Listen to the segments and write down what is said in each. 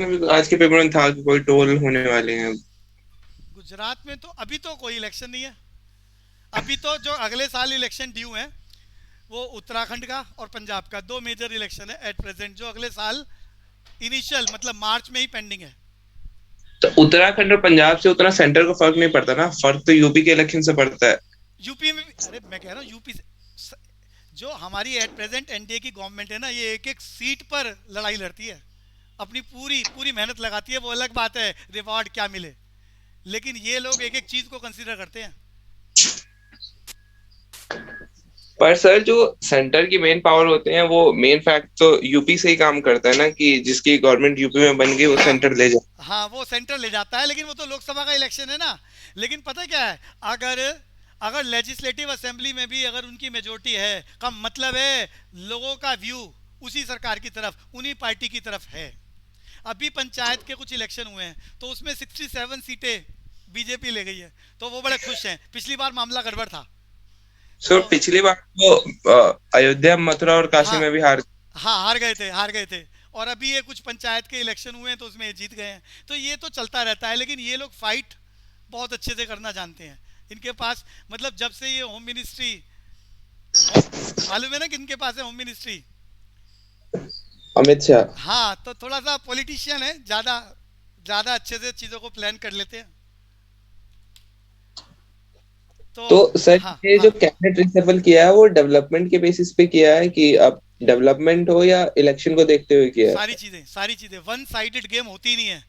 आज के पेपर में था कि कोई टोल होने वाले हैं। गुजरात में तो अभी तो कोई इलेक्शन नहीं है। अभी तो जो अगले साल इलेक्शन ड्यू है वो उत्तराखंड का और पंजाब का, दो मेजर इलेक्शन है एट प्रेजेंट, जो अगले साल इनिशियल मतलब मार्च में ही पेंडिंग है। तो उत्तराखंड और पंजाब से उतना सेंटर को फर्क नहीं पड़ता ना, फर्क तो यूपी के इलेक्शन से पड़ता है। यूपी में भी, अरे मैं कह रहा हूँ यूपी से जो हमारी एट प्रेजेंट एनडीए की गवर्नमेंट है ना, ये एक एक सीट पर लड़ाई लड़ती है, अपनी पूरी पूरी मेहनत लगाती है। वो अलग बात है रिवॉर्ड क्या मिले, लेकिन ये लोग एक एक चीज को कंसीडर करते हैं। पर सर, जो सेंटर की मेन पावर होते हैं वो मेन फैक्ट तो यूपी से ही काम करता है ना, कि जिसकी गवर्नमेंट यूपी में बन गई वो हाँ सेंटर ले जाए। हाँ, वो सेंटर ले जाता है, लेकिन वो तो लोकसभा का इलेक्शन है ना। लेकिन पता क्या है, अगर अगर लेजिस्लेटिव असेंबली में भी अगर उनकी मेजोरिटी है, का मतलब है लोगों का व्यू उसी सरकार की तरफ, उन्हीं पार्टी की तरफ है। अभी पंचायत के कुछ इलेक्शन हुए हैं तो उसमें 67 सीटें बीजेपी ले गई है, तो वो बड़े खुश हैं। पिछली बार मामला गड़बड़ था। तो सो पिछली बार वो अयोध्या, मथुरा और काशी हाँ में भी हार। हाँ, हार गए थे, हार गए थे। और अभी ये कुछ पंचायत के इलेक्शन हुए हैं तो उसमें ये जीत गए हैं। तो ये तो चलता रहता है, लेकिन ये लोग फाइट बहुत अच्छे से करना जानते हैं। इनके पास मतलब जब से ये होम मिनिस्ट्री, मालूम है ना कि इनके पास है होम मिनिस्ट्री। अमित शाह। हाँ, तो थोड़ा सा पॉलिटिशियन है, ज़्यादा ज़्यादा अच्छे से चीज़ों को प्लान कर लेते हैं। तो तो सर, हाँ ये जो हाँ, कैबिनेट रिशफल किया है वो डेवलपमेंट के बेसिस पे किया है कि अब डेवलपमेंट हो या इलेक्शन को देखते हुए किया है? सारी चीज़ें वन साइडेड गेम होती नहीं है।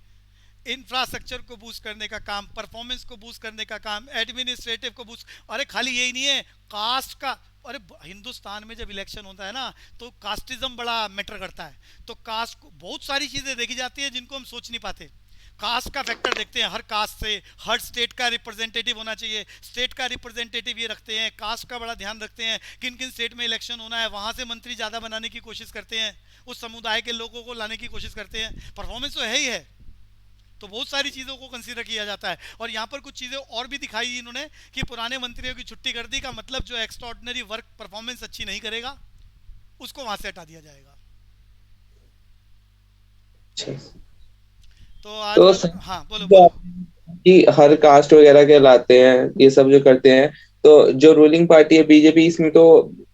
इंफ्रास्ट्रक्चर को बूस्ट करने का काम, परफॉर्मेंस को बूस्ट करने का काम, एडमिनिस्ट्रेटिव को बूस्ट, अरे खाली यही नहीं है, कास्ट का। अरे हिंदुस्तान में जब इलेक्शन होता है ना, तो कास्टिज्म बड़ा मैटर करता है। तो कास्ट को बहुत सारी चीज़ें देखी जाती है जिनको हम सोच नहीं पाते। कास्ट का फैक्टर देखते हैं, हर कास्ट से हर स्टेट का रिप्रेजेंटेटिव होना चाहिए। स्टेट का रिप्रेजेंटेटिव ये रखते हैं, कास्ट का बड़ा ध्यान रखते हैं, किन किन स्टेट में इलेक्शन होना है वहाँ से मंत्री ज़्यादा बनाने की कोशिश करते हैं, उस समुदाय के लोगों को लाने की कोशिश करते हैं। परफॉर्मेंस तो है ही है। तो बहुत सारी चीज़ों को कंसीडर किया जाता है। और यहाँ पर कुछ चीज़ें और भी दिखाई इन्होंने कि पुराने मंत्रियों की छुट्टी कर दी, का मतलब जो एक्स्ट्राऑर्डिनरी वर्क परफॉर्मेंस अच्छी नहीं करेगा उसको वहां से हटा दिया जाएगा। अच्छा। तो आज तो मतलब सर, हाँ, बोलो जो बोलो। आपने कि हर कास्ट वगैरह के लाते हैं, ये सब जो करते हैं, तो जो रूलिंग पार्टी है बीजेपी, इसमें तो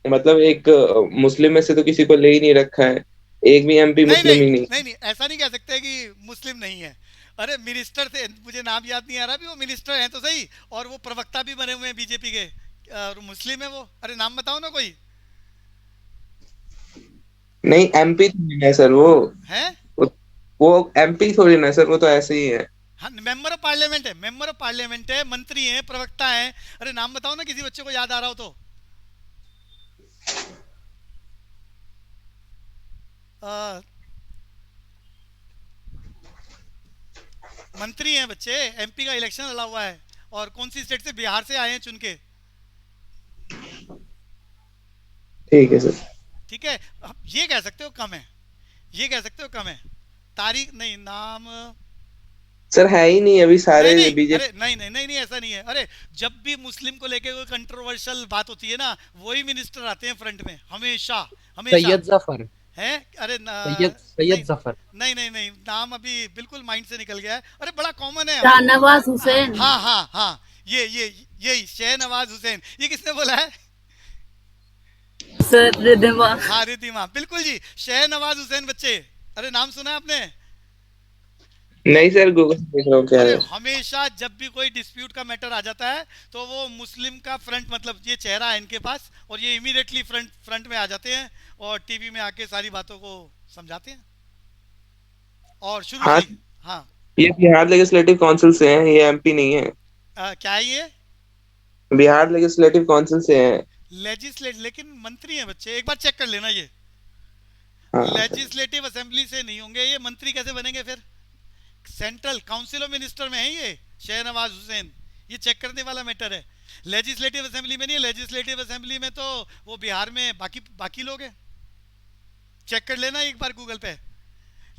मतलब एक मुस्लिम में से तो किसी को ले ही नहीं रखा है। एक भी एमपी नहीं मुस्लिम नहीं ही नहीं। नहीं नहीं, ऐसा नहीं कह सकते कि मुस्लिम नहीं है। अरे मिनिस्टर थे, मुझे नाम याद नहीं आ रहा भी, वो मिनिस्टर हैं तो सही, और वो प्रवक्ता भी बने हुए हैं बीजेपी के। और मुस्लिम है वो, अरे नाम बताओ ना कोई। नहीं, एमपी तो नहीं है सर है, वो एमपी थोड़ी ना है सर, वो तो ऐसे ही है। हाँ, मेंबर ऑफ पार्लियामेंट है, मेंबर ऑफ पार्लियामेंट है, मंत्री हैं, प्रवक्ता हैं। अरे नाम बताओ ना किसी बच्चे को याद आ रहा हो तो। अ, मंत्री हैं बच्चे, एमपी का इलेक्शन लड़ा हुआ है। और कौन सी स्टेट से, बिहार से आए हैं चुन के। ठीक है सर। ठीक है, अब ये कह सकते हो कम है, ये कह सकते हो कम है। तारीख नहीं, नाम सर है ही नहीं अभी नहीं सारे नहीं, अरे बीजेपी। नहीं नहीं नहीं नहीं, ऐसा नहीं है। अरे जब भी मुस्लिम को लेके कोई कंट्रोवर्शियल बात होती है ना, वही मिनिस्टर आते हैं फ्रंट में हमेशा, हमेशा। सैयद जफर। हैं, अरे नहीं सैयद जफर। नहीं नहीं नहीं, नाम अभी बिल्कुल माइंड से निकल गया है। अरे बड़ा कॉमन है शाहनवाज हुसैन। हाँ हाँ हाँ, ये यही शहनवाज हुसैन। ये किसने बोला है? सर दिमाग। हाँ, रिद्धिमा, बिल्कुल जी, शहनवाज हुसैन बच्चे। अरे नाम सुना है आपने? नहीं सर, गूगल देख रहा हूँ क्या अरे है। हमेशा जब भी कोई डिस्प्यूट का मैटर आ जाता है तो वो मुस्लिम का फ्रंट, मतलब ये चेहरा है इनके पास, और ये इमीडिएटली फ्रंट फ्रंट में आ जाते हैं और टीवी में आके सारी बातों को समझाते हैं, और शुरू से हाँ, ही। हाँ, ये बिहार लेजिस्लेटिव काउंसिल से हैं, ये एमपी नहीं है। क्या है ये? बिहार लेजिस्लेटिव काउंसिल से हैं। लेजिस्लेट, लेकिन मंत्री हैं बच्चे, एक बार चेक कर लेना ये। हाँ सर। लेजिस्लेटिव असेंबली से नहीं होंगे ये, मंत्री कैसे बनेंगे फिर? सेंट्रल काउंसिल ऑफ मिनिस्टर में है ये शहनवाज हुसैन। ये चेक करने वाला मैटर है। लेजिस्लेटिव असेंबली में नहीं है, लेजिस्लेटिव असेंबली में तो वो बिहार में बाकी बाकी लोग हैं। चेक कर लेना एक बार गूगल पे।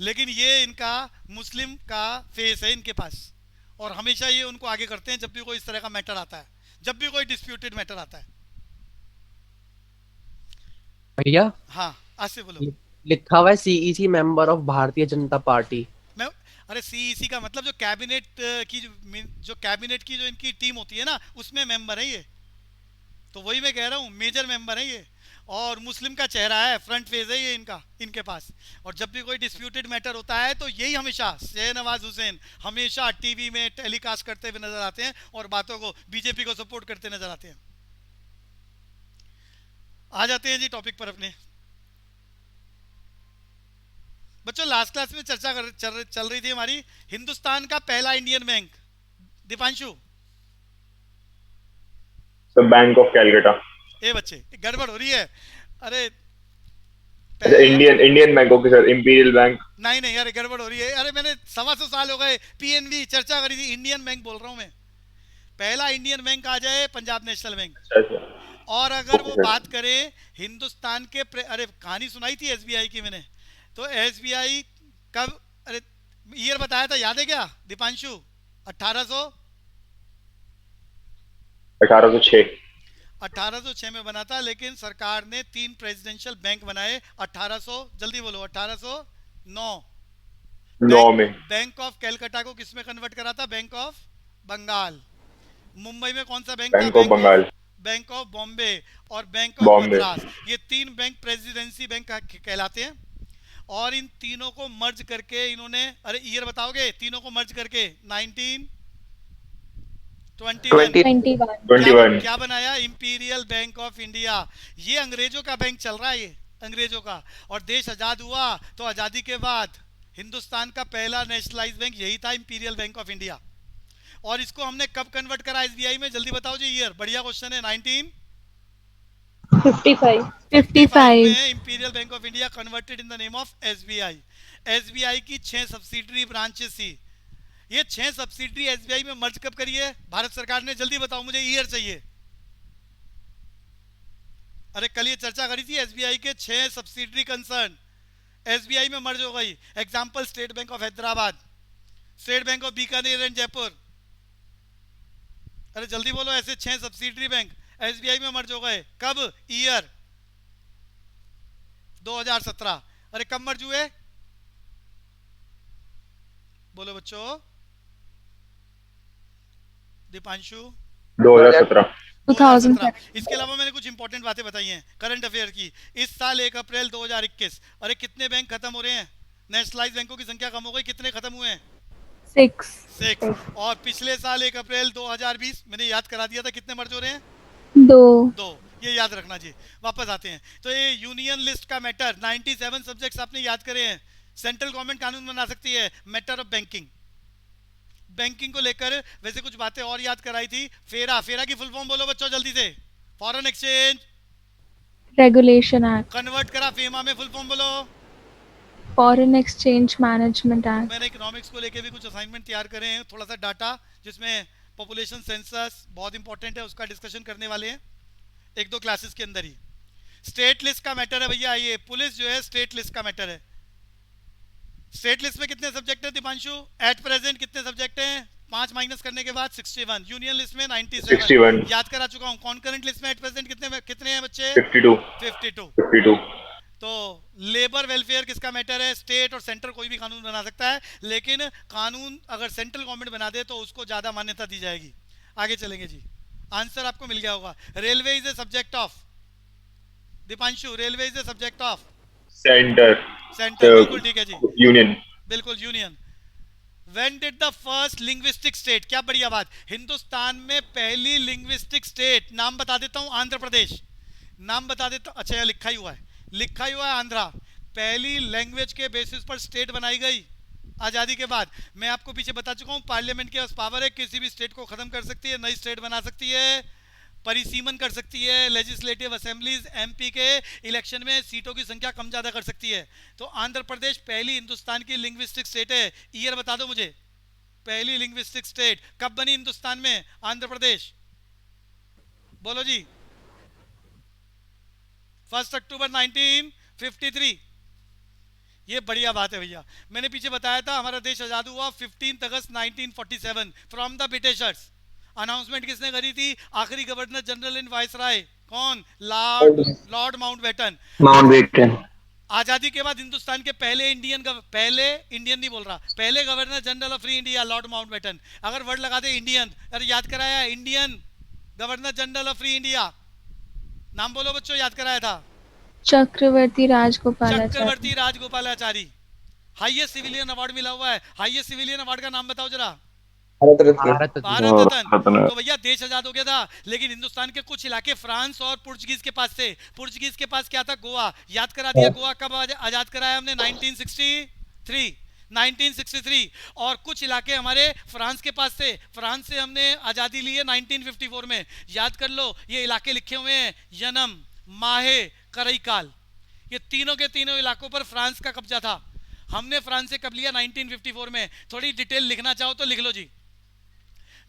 लेकिन ये इनका मुस्लिम का फेस है इनके पास, और हमेशा ये उनको आगे करते हैं जब भी कोई इस तरह का मैटर आता है, जब भी कोई डिस्प्यूटेड मैटर आता है। भैया, हाँ, आज से बोलो। लिखा हुआ है CEC member of Bharatiya Janata party. अरे सीईसी का मतलब जो कैबिनेट की जो कैबिनेट की जो इनकी टीम होती है ना, उसमें मेंबर है ये। तो वही मैं कह रहा हूँ, मेजर मेंबर है ये। और मुस्लिम का चेहरा है, फ्रंट फेस है ये इनका, इनके पास। और जब भी कोई डिस्प्यूटेड मैटर होता है तो यही हमेशा शहनवाज हुसैन हमेशा टीवी में टेलीकास्ट करते हुए नजर आते हैं और बातों को बीजेपी को सपोर्ट करते नजर आते हैं। आ जाते हैं जी टॉपिक पर अपने। बच्चों लास्ट क्लास में चल रही थी हमारी हिंदुस्तान का पहला Indian bank. Deepanshu, the bank of Calcutta. ए बच्चे गड़बड़ हो रही है। अरे अच्छा, पहला, Indian Indian bank, okay sir, imperial bank. नहीं नहीं अरे गड़बड़ हो रही है। अरे मैंने 125 साल हो गए पीएनबी चर्चा करी थी, इंडियन बैंक बोल रहा हूँ मैं। पहला इंडियन बैंक आ जाए पंजाब नेशनल बैंक। अच्छा अच्छा। और अगर ओके वो सर। बात करें हिंदुस्तान के अरे कहानी सुनाई थी एसबीआई की मैंने। तो एसबीआई कब, अरे ईयर बताया था याद है क्या दीपांशु? 1800 1806। 1806 में बना था, लेकिन सरकार ने 3 प्रेसिडेंशियल बैंक बनाए। 1800, जल्दी बोलो, 1809। 9 बैंक में। बैंक ऑफ कैलकाटा को किस में कन्वर्ट करा था? Bank of Bengal. मुंबई में कौन सा बैंक था? Bank of Bengal. Bank of Bombay और बैंक ऑफ बॉम्बे। मद्रास। ये 3 बैंक प्रेसिडेंसी बैंक कहलाते हैं। और इन तीनों को मर्ज करके इन्होंने, अरे ईयर बताओगे? तीनों को मर्ज करके 1921 20। 21। क्या 21। क्या बनाया? Imperial bank of India. ये अंग्रेजों का बैंक चल रहा है, ये अंग्रेजों का। और देश आजाद हुआ तो आजादी के बाद हिंदुस्तान का पहला नेशनलाइज बैंक यही था, इंपीरियल बैंक ऑफ इंडिया। और इसको हमने कब कन्वर्ट करा एसबीआई में? जल्दी बताओ जी ईयर, बढ़िया क्वेश्चन है। 55। 1955 55। में imperial bank of India converted in the name of SBI. SBI की 6 सब्सिडरी ब्रांचेस थी। ये 6 सब्सिडरी एसबीआई में मर्ज कब करी है भारत सरकार ने? जल्दी बताओ, मुझे ईयर चाहिए। अरे कल ये चर्चा करी थी, एसबीआई के 6 सब्सिडरी कंसर्न एसबीआई में मर्ज हो गई। Example, state bank of Hyderabad, state bank of Bikaner and Jaipur. अरे जल्दी बोलो, ऐसे 6 सब्सिडरी बैंक एसबीआई में मर्ज हो गए। कब? ईयर 2017। अरे कब मर्ज हुए? बोलो बच्चों। दीपांशु? 2017। 2017। 2017। इसके अलावा मैंने कुछ इंपॉर्टेंट बातें बताई हैं करंट अफेयर की। इस साल 1 अप्रैल 2021, अरे कितने बैंक खत्म हो रहे हैं? नेशनलाइज बैंकों की संख्या कम हो गई, कितने खत्म हुए हैं? 6। 6। और पिछले साल 1 अप्रैल 2020 मैंने याद करा दिया था, कितने मर्ज हो रहे हैं? 2। 2। ये याद रखना जी। वापस आते हैं तो ये यूनियन लिस्ट का मैटर, 97 सब्जेक्ट्स आपने याद करे हैं। सेंट्रल गवर्नमेंट कानून बना सकती है, मैटर ऑफ बैंकिंग। बैंकिंग को लेकर वैसे कुछ बातें और याद कराई थी। फेरा, फेरा की फुल फॉर्म बोलो बच्चों जल्दी से। Foreign exchange regulation act. Convert करा फेमा में, फुल फॉर्म बोलो। Foreign exchange management act. मैंने इकोनॉमिक्स को लेकर भी कुछ असाइनमेंट तैयार करे हैं, थोड़ा सा डाटा जिसमें पॉपुलेशन सेंसस बहुत इंपॉर्टेंट है, उसका डिस्कशन करने वाले हैं 1-2 क्लासेस के अंदर ही। स्टेट लिस्ट का मैटर है भैया, ये पुलिस जो है स्टेट लिस्ट का मैटर है। स्टेट लिस्ट में कितने सब्जेक्ट हैं दीपांशु? एट प्रेजेंट कितने सब्जेक्ट हैं? 5 माइनस करने के बाद 61। यूनियन लिस्ट में 97। 61। याद करा चुका हूं। कॉन्करेंट लिस्ट में एट प्रेजेंट कितने कितने हैं बच्चे? 52। 52। 52। तो लेबर वेलफेयर किसका मैटर है? स्टेट और सेंटर कोई भी कानून बना सकता है, लेकिन कानून अगर सेंट्रल गवर्नमेंट बना दे तो उसको ज्यादा मान्यता दी जाएगी। आगे चलेंगे जी, आंसर आपको मिल गया होगा। Railway is a subject of, Deepanshu railway is a subject of centre. Centre, बिल्कुल ठीक है जी, यूनियन। बिल्कुल union. When did the first linguistic state, क्या बढ़िया बात, हिंदुस्तान में पहली लिंग्विस्टिक स्टेट, नाम बता देता हूं, आंध्र प्रदेश। नाम बता देता हूं, अच्छा यहाँ लिखा ही हुआ है, लिखा ही हुआ है आंध्रा। पहली लैंग्वेज के बेसिस पर स्टेट बनाई गई आज़ादी के बाद। मैं आपको पीछे बता चुका हूँ, पार्लियामेंट के पास पावर है, किसी भी स्टेट को खत्म कर सकती है, नई स्टेट बना सकती है, परिसीमन कर सकती है। लेजिस्लेटिव असेंबलीज एमपी के इलेक्शन में सीटों की संख्या कम ज्यादा कर सकती है। तो आंध्र प्रदेश पहली हिंदुस्तान की लिंग्विस्टिक स्टेट है। ईयर बता दो मुझे, पहली लिंग्विस्टिक स्टेट कब बनी हिंदुस्तान में आंध्र प्रदेश? बोलो जी। 1 अक्टूबर 1953। ये बढ़िया बात है भैया, मैंने पीछे बताया था हमारा देश आजाद हुआ 15 अगस्त 1947 फ्रॉम द ब्रिटिशर्स। अनाउंसमेंट किसने करी थी? आखिरी गवर्नर जनरल इन वाइसराय, कौन? Lord Mountbatten. माउंटबेटन। आजादी के बाद हिंदुस्तान के पहले इंडियन नहीं बोल रहा, पहले governor general of free India Lord Mountbatten. अगर वर्ड लगा दे इंडियन, अरे याद कराया Indian governor general of free India, नाम बोलो बच्चों, याद कराया था। चक्रवर्ती राजगोपालाचारी। चक्रवर्ती राजगोपालाचारी। हाईएस्ट सिविलियन अवार्ड मिला हुआ है, हाईएस्ट सिविलियन अवार्ड का नाम बताओ जरा। भारत रत्न। भारत रत्न। रत्न। तो भैया देश आजाद हो गया था, लेकिन हिंदुस्तान के कुछ इलाके फ्रांस और पुर्तगीज के पास थे। पुर्तगीज के पास क्या था? गोवा। याद करा दिया, गोवा कब आजाद कराया हमने? 1963। 1963। और कुछ इलाके हमारे फ्रांस के पास थे, फ्रांस से हमने आज़ादी ली है 1954 में। याद कर लो, ये इलाके लिखे हुए हैं, यनम, माहे, करईकाल, ये तीनों के तीनों इलाकों पर फ्रांस का कब्जा था। हमने फ्रांस से कब लिया? 1954 में। थोड़ी डिटेल लिखना चाहो तो लिख लो जी,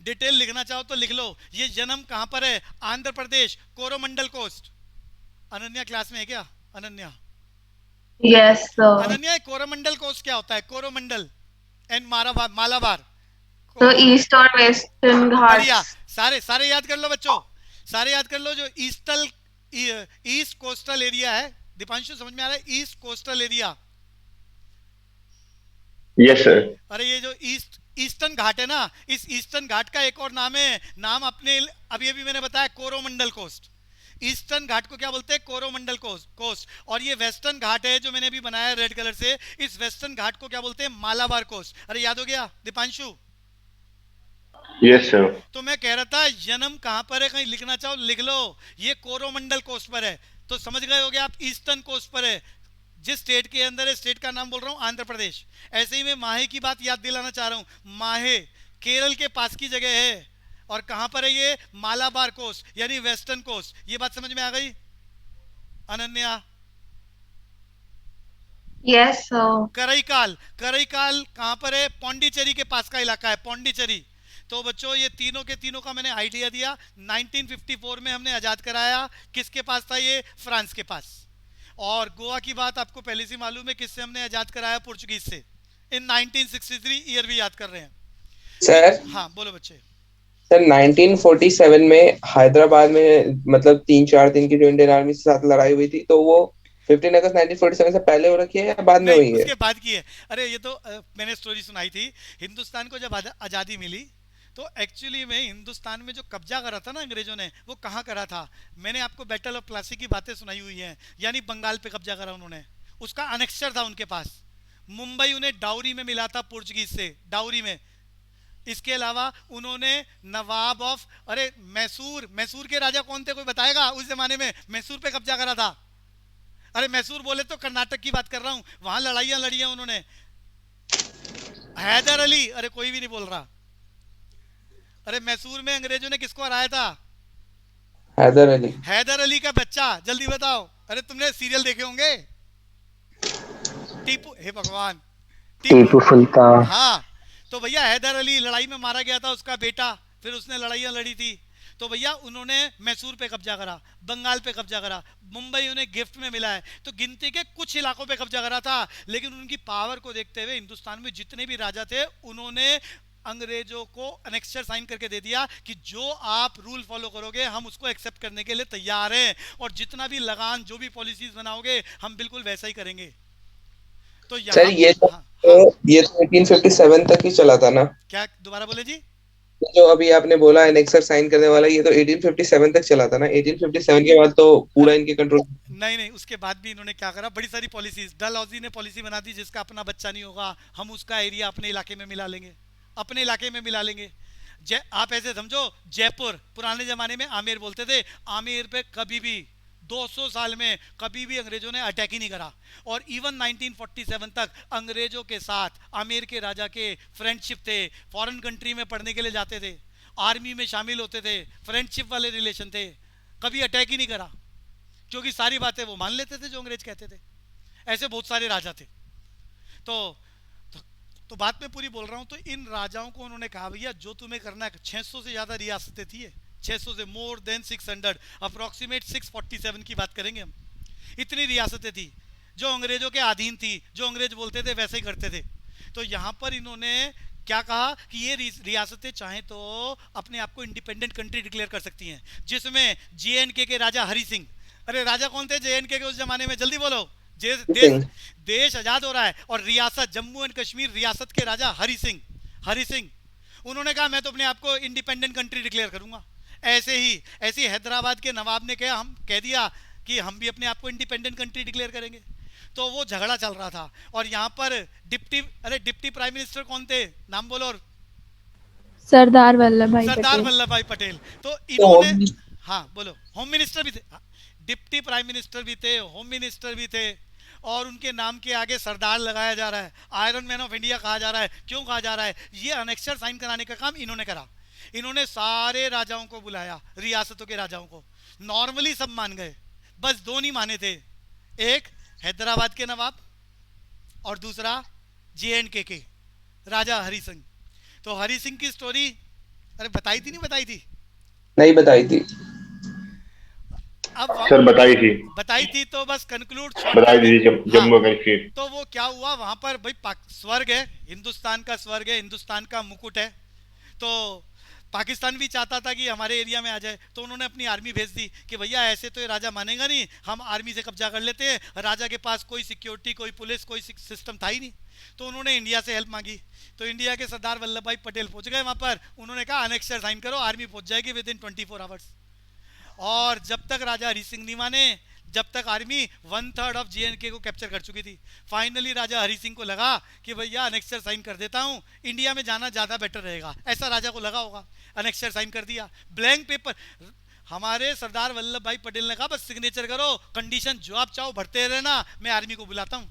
डिटेल लिखना चाहो तो लिख लो। ये जन्म कहां पर है? आंध्र प्रदेश, कोरोमंडल कोस्ट। अनन्या क्लास में है क्या? Ananya, yes sir. Ananya, Coromandel coast क्या होता है? कोरोमंडल एंड मालाबार। तो ईस्ट और वेस्टर्न बढ़िया, घाट। सारे सारे याद कर लो बच्चों, सारे याद कर लो। जो ईस्ट कोस्टल एरिया है, दीपांशु समझ में आ रहा है? East coastal area. Yes sir. अरे ये जो ईस्टर्न घाट है ना, इस ईस्टर्न घाट का एक और नाम है, नाम अपने अभी अभी मैंने बताया, कोरोमंडल कोस्ट। ईस्टर्न घाट को क्या बोलते हैं? कोरोमंडल कोस्ट। और ये वेस्टर्न घाट है जो मैंने अभी बनाया रेड कलर से, इस वेस्टर्न घाट को क्या बोलते हैं? मालाबार कोस्ट। अरे याद हो गया दीपांशु? Yes sir. तो मैं कह रहा था जन्म कहां पर है, कहीं लिखना चाहो लिख लो, ये कोरोमंडल कोस्ट पर है। तो समझ गए होगे आप, ईस्टर्न कोस्ट पर है। जिस स्टेट के अंदर है, स्टेट का नाम बोल रहा हूं, आंध्र प्रदेश। ऐसे ही मैं माहे की बात याद दिलाना चाह रहा हूं। माहे केरल के पास की जगह है, और कहां पर है ये? मालाबार कोस्ट, यानी वेस्टर्न कोस्ट। ये बात समझ में आ गई अनन्या? Yes sir. करईकाल, करईकाल कहां पर है? पौंडीचेरी के पास का इलाका है, पौंडीचेरी। तो बच्चों ये तीनों के तीनों का मैंने आइडिया दिया। 1954 में हमने आजाद कराया, किसके पास था ये? फ्रांस के पास। और गोवा की बात आपको पहले से मालूम है, किससे हमने आजाद कराया? पुर्तगीज से, इन 1963। ईयर भी याद कर रहे हैं सर हाँ बोलो बच्चे। सर 1947 में हैदराबाद में मतलब 3-4 दिन की जो इंडियन आर्मी के साथ लड़ाई हुई थी, तो वो 15 अगस्त 1947 से पहले हो रखी है या बाद में नहीं, हुई है? उसके बाद की है। अरे ये तो मैंने स्टोरी सुनाई थी। हिंदुस्तान को जब आज़ादी मिली, तो एक्चुअली में हिंदुस्तान में जो कब्जा करा था ना अंग्रेजों ने, वो कहाँ करा था? मैंने आपको बैटल ऑफ प्लासी की बातें सुनाई हुई हैं, यानी बंगाल पे कब्जा करा उन्होंने। उसका अनेक्सर था उनके पास। मुंबई उन्हें डाउरी में मिला था पुर्तगीज से, डाउरी में। इसके अलावा उन्होंने नवाब ऑफ, अरे मैसूर, मैसूर के राजा कौन थे कोई बताएगा? उस जमाने में मैसूर पे कब्जा करा था। अरे मैसूर बोले तो कर्नाटक की बात कर रहा हूं, वहां लड़ाइयां लड़ी हैं उन्होंने। हैदर अली, अरे कोई भी नहीं बोल रहा। अरे मैसूर में अंग्रेजों ने किसको हराया था? हैदर अली। हैदर अली का बच्चा, जल्दी बताओ। अरे तुमने सीरियल देखे होंगे, टीपू, हे भगवान, टीपू सुल्तान। हाँ, तो भैया हैदर अली लड़ाई में मारा गया था, उसका बेटा, फिर उसने लड़ाइयां लड़ी थी। तो भैया उन्होंने मैसूर पे कब्जा करा, बंगाल पे कब्जा करा, मुंबई उन्हें गिफ्ट में मिला है, तो गिनती के कुछ इलाकों पे कब्जा करा था। लेकिन उनकी पावर को देखते हुए हिंदुस्तान में जितने भी राजा थे, उन्होंने अंग्रेजों को अनेक्सर साइन करके दे दिया कि जो आप रूल फॉलो करोगे हम उसको एक्सेप्ट करने के लिए तैयार हैं, और जितना भी लगान, जो भी पॉलिसीज बनाओगे हम बिल्कुल वैसा ही करेंगे। तो सर ये तो, ये तो 1857 तक ही चला था ना? क्या? दोबारा बोले जी। जो अभी आपने बोला एनेक्सर साइन करने वाला, ये तो 1857 तक चला था ना? 1857 के बाद तो पूरा इनके कंट्रोल। नहीं नहीं, उसके बाद भी इन्होंने क्या करा, बड़ी सारी पॉलिसीज। डलहौजी ने पॉलिसी बना दी, जिसका अपना बच्चा नहीं होगा हम उसका एरिया अपने इलाके में मिला लेंगे, अपने इलाके में मिला लेंगे। आप ऐसे समझो, जयपुर पुराने जमाने में आमेर बोलते थे, आमेर पे कभी भी 200 साल में कभी भी अंग्रेजों ने अटैक ही नहीं करा। और इवन 1947 तक अंग्रेजों के साथ आमेर के राजा के फ्रेंडशिप थे, फॉरेन कंट्री में पढ़ने के लिए जाते थे, आर्मी में शामिल होते थे, फ्रेंडशिप वाले रिलेशन थे, कभी अटैक ही नहीं करा, क्योंकि सारी बातें वो मान लेते थे जो अंग्रेज कहते थे। ऐसे बहुत सारे राजा थे। तो बात मैं पूरी बोल रहा हूं। तो इन राजाओं को उन्होंने कहा, भैया जो तुम्हें करना है, 600 से ज्यादा रियासतें थी, 600 से मोर देन 600, अप्रोक्सीमेट 647 की बात करेंगे हम। इतनी रियासतें थी जो अंग्रेजों के अधीन थी, जो अंग्रेज बोलते थे वैसे ही करते थे। तो यहाँ पर इन्होंने क्या कहा कि ये रियासतें चाहें तो अपने आप को इंडिपेंडेंट कंट्री डिक्लेयर कर सकती हैं, जिसमें JNK के राजा हरि सिंह, अरे राजा कौन थे JNK के उस जमाने में? जल्दी बोलो, देश देश सिंह। देश आजाद हो रहा है और रियासत जम्मू एंड कश्मीर रियासत के राजा हरि सिंह उन्होंने कहा मैं तो अपने आप को इंडिपेंडेंट कंट्री डिक्लेयर करूंगा। ऐसे ही हैदराबाद के नवाब ने कह दिया कि हम भी अपने आप को इंडिपेंडेंट कंट्री डिक्लेयर करेंगे। तो वो झगड़ा चल रहा था और यहाँ पर डिप्टी प्राइम मिनिस्टर कौन थे, नाम बोलो। और सरदार वल्लभ भाई सरदार पटेल। वल्लभ भाई पटेल। तो तो इन्होंने, हाँ बोलो, होम मिनिस्टर भी थे, हाँ, डिप्टी प्राइम मिनिस्टर भी थे, होम मिनिस्टर भी थे, और उनके नाम के आगे सरदार लगाया जा रहा है, आयरन मैन ऑफ इंडिया कहा जा रहा है। क्यों कहा जा रहा है? ये अनेक्सर साइन कराने का काम इन्होंने करा। इन्होंने सारे राजाओं को बुलाया, रियासतों के राजाओं को। नॉर्मली सब मान गए, बस दो नहीं माने थे, एक हैदराबाद के नवाब और दूसरा JNK के राजा हरि सिंह। तो हरि सिंह की स्टोरी अरे बताई थी, नहीं बताई थी? नहीं बताई थी अब सर बताई थी तो बस कंक्लूड बताई थी जम्मू कश्मीर। तो वो क्या हुआ वहां पर भाई, स्वर्ग है, हिंदुस्तान का स्वर्ग है, हिंदुस्तान का मुकुट है। तो पाकिस्तान भी चाहता था कि हमारे एरिया में आ जाए, तो उन्होंने अपनी आर्मी भेज दी कि भैया ऐसे तो ये राजा मानेगा नहीं, हम आर्मी से कब्जा कर लेते हैं। राजा के पास कोई सिक्योरिटी, कोई पुलिस, कोई सिस्टम था ही नहीं। तो उन्होंने इंडिया से हेल्प मांगी। तो इंडिया के सरदार वल्लभ भाई पटेल पहुंच गए वहां पर। उन्होंने कहा अनेक्सर साइन करो, आर्मी पहुंच जाएगी विद इन 24 आवर्स। और जब तक राजा हरि सिंह नहीं माने, जब तक आर्मी 1/3 ऑफ JNK को कैप्चर कर चुकी थी। फाइनली राजा हरि सिंह को लगा कि भैया अनेक्सर साइन कर देता हूँ, इंडिया में जाना ज़्यादा बेटर रहेगा, ऐसा राजा को लगा होगा। अनेक्सर साइन कर दिया, ब्लैंक पेपर। हमारे सरदार वल्लभ भाई पटेल ने कहा बस सिग्नेचर करो, कंडीशन जो आप चाहो भरते रहना, मैं आर्मी को बुलाता हूँ।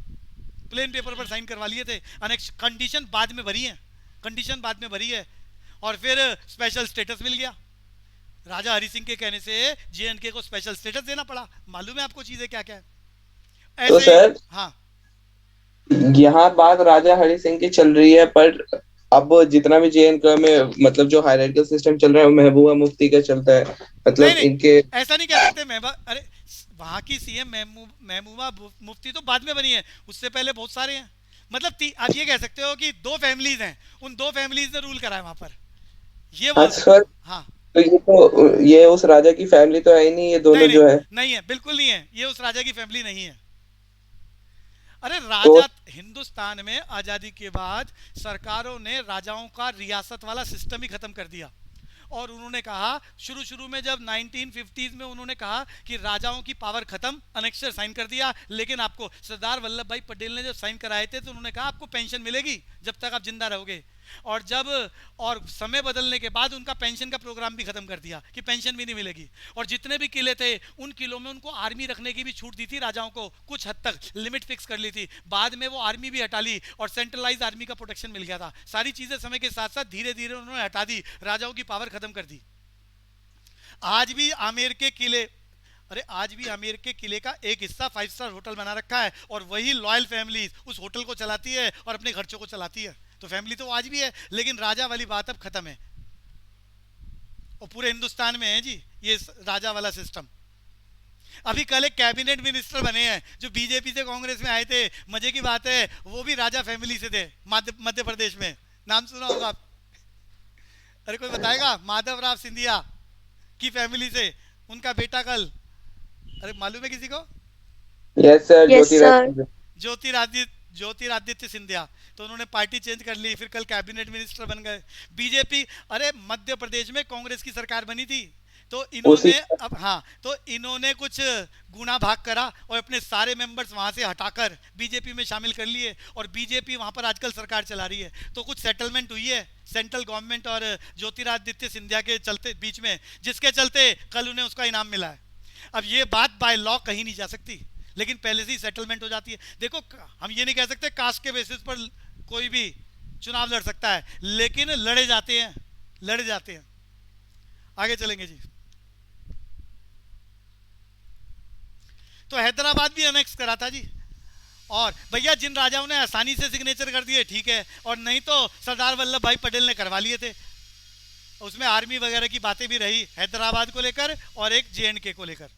प्लेन पेपर पर साइन करवा लिए थे। कंडीशन बाद में भरी है, कंडीशन बाद में भरी है। और फिर स्पेशल स्टेटस मिल गया। राजा हरि सिंह के कहने से JNK को स्पेशल स्टेटस देना पड़ा। मालूम है आपको चीजें क्या क्या है? तो ऐसे सर हाँ, यहाँ बात राजा हरि सिंह की चल रही है, पर अब जितना भी JNK में मतलब जो हायरार्किकल सिस्टम चल रहा है वो महबूबा मुफ्ती का चलता है। नहीं मतलब नहीं, इनके ऐसा नहीं कह सकते। अरे वहां की CM महबूबा मुफ्ती तो बाद में बनी है, उससे पहले बहुत सारे हैं। मतलब आप ये कह सकते हो कि दो फैमिलीज हैं, उन दो फैमिलीज ने रूल करा है वहां पर, ये हाँ बोल सकते सर, हो। हाँ, तो ये उस राजा की फैमिली तो है ही नहीं, ये नहीं दोनों नहीं जो है। नहीं है, बिल्कुल नहीं है, ये उस राजा की फैमिली नहीं है। अरे तो राजा, हिंदुस्तान में आजादी के बाद सरकारों ने राजाओं का रियासत वाला सिस्टम ही खत्म कर दिया। और उन्होंने कहा शुरू में जब 1950s में उन्होंने कहा कि राजाओं की पावर खत्म, अनेक्सर साइन कर दिया। लेकिन आपको सरदार वल्लभ भाई पटेल ने जब साइन कराए थे तो उन्होंने कहा आपको पेंशन मिलेगी जब तक आप जिंदा रहोगे। और समय बदलने के बाद उनका पेंशन का प्रोग्राम भी खत्म कर दिया कि पेंशन भी नहीं मिलेगी। और जितने भी किले थे उन किलों में उनको आर्मी रखने की भी छूट दी थी राजाओं को, कुछ हद तक लिमिट फिक्स कर ली थी। बाद में वो आर्मी भी हटा ली और सेंट्रलाइज आर्मी का प्रोटेक्शन मिल गया था। सारी चीजें समय के साथ साथ धीरे धीरे उन्होंने हटा दी, राजाओं की पावर खत्म कर दी। आज भी आमेर के किले, अरे आज भी आमेर के किले का एक हिस्सा 5 स्टार होटल बना रखा है और वही लॉयल फैमिली उस होटल को चलाती है और अपने खर्चों को चलाती है। तो फैमिली तो आज भी है, लेकिन राजा वाली बात अब खत्म है। और पूरे हिंदुस्तान में है जी ये राजा वाला सिस्टम। अभी कल एक कैबिनेट मिनिस्टर बने हैं जो बीजेपी से कांग्रेस में आए थे। मजे की बात है वो भी राजा फैमिली से थे, मध्य प्रदेश में। नाम सुना होगा आप? अरे कोई बताएगा? माधव राव सिंधिया की फैमिली से उनका बेटा कल, अरे मालूम है किसी को? Yes sir, Yes, sir. Jyotiraditya Scindia. तो उन्होंने पार्टी चेंज कर ली, फिर कल कैबिनेट मिनिस्टर बन गए बीजेपी। अरे मध्य प्रदेश में कांग्रेस की सरकार बनी थी, तो इन्होंने अब तो इन्होंने कुछ गुना भाग करा और अपने सारे मेंबर्स वहां से हटाकर बीजेपी में शामिल कर लिए। और बीजेपी वहां पर आजकल सरकार चला रही है। तो कुछ सेटलमेंट हुई है सेंट्रल गवर्नमेंट और ज्योतिरादित्य सिंधिया के चलते बीच में, जिसके चलते कल उन्हें उसका इनाम मिला है। अब ये बात बाय लॉ कहीं नहीं जा सकती, लेकिन पहले से ही सेटलमेंट हो जाती है। देखो हम ये नहीं कह सकते कास्ट के बेसिस पर कोई भी चुनाव लड़ सकता है, लेकिन लड़े जाते हैं। आगे चलेंगे जी। तो हैदराबाद भी अनेक्स करा था जी। और भैया जिन राजाओं ने आसानी से सिग्नेचर कर दिए ठीक है, और नहीं तो सरदार वल्लभ भाई पटेल ने करवा लिए थे। उसमें आर्मी वगैरह की बातें भी रही हैदराबाद को लेकर और एक JNK को लेकर।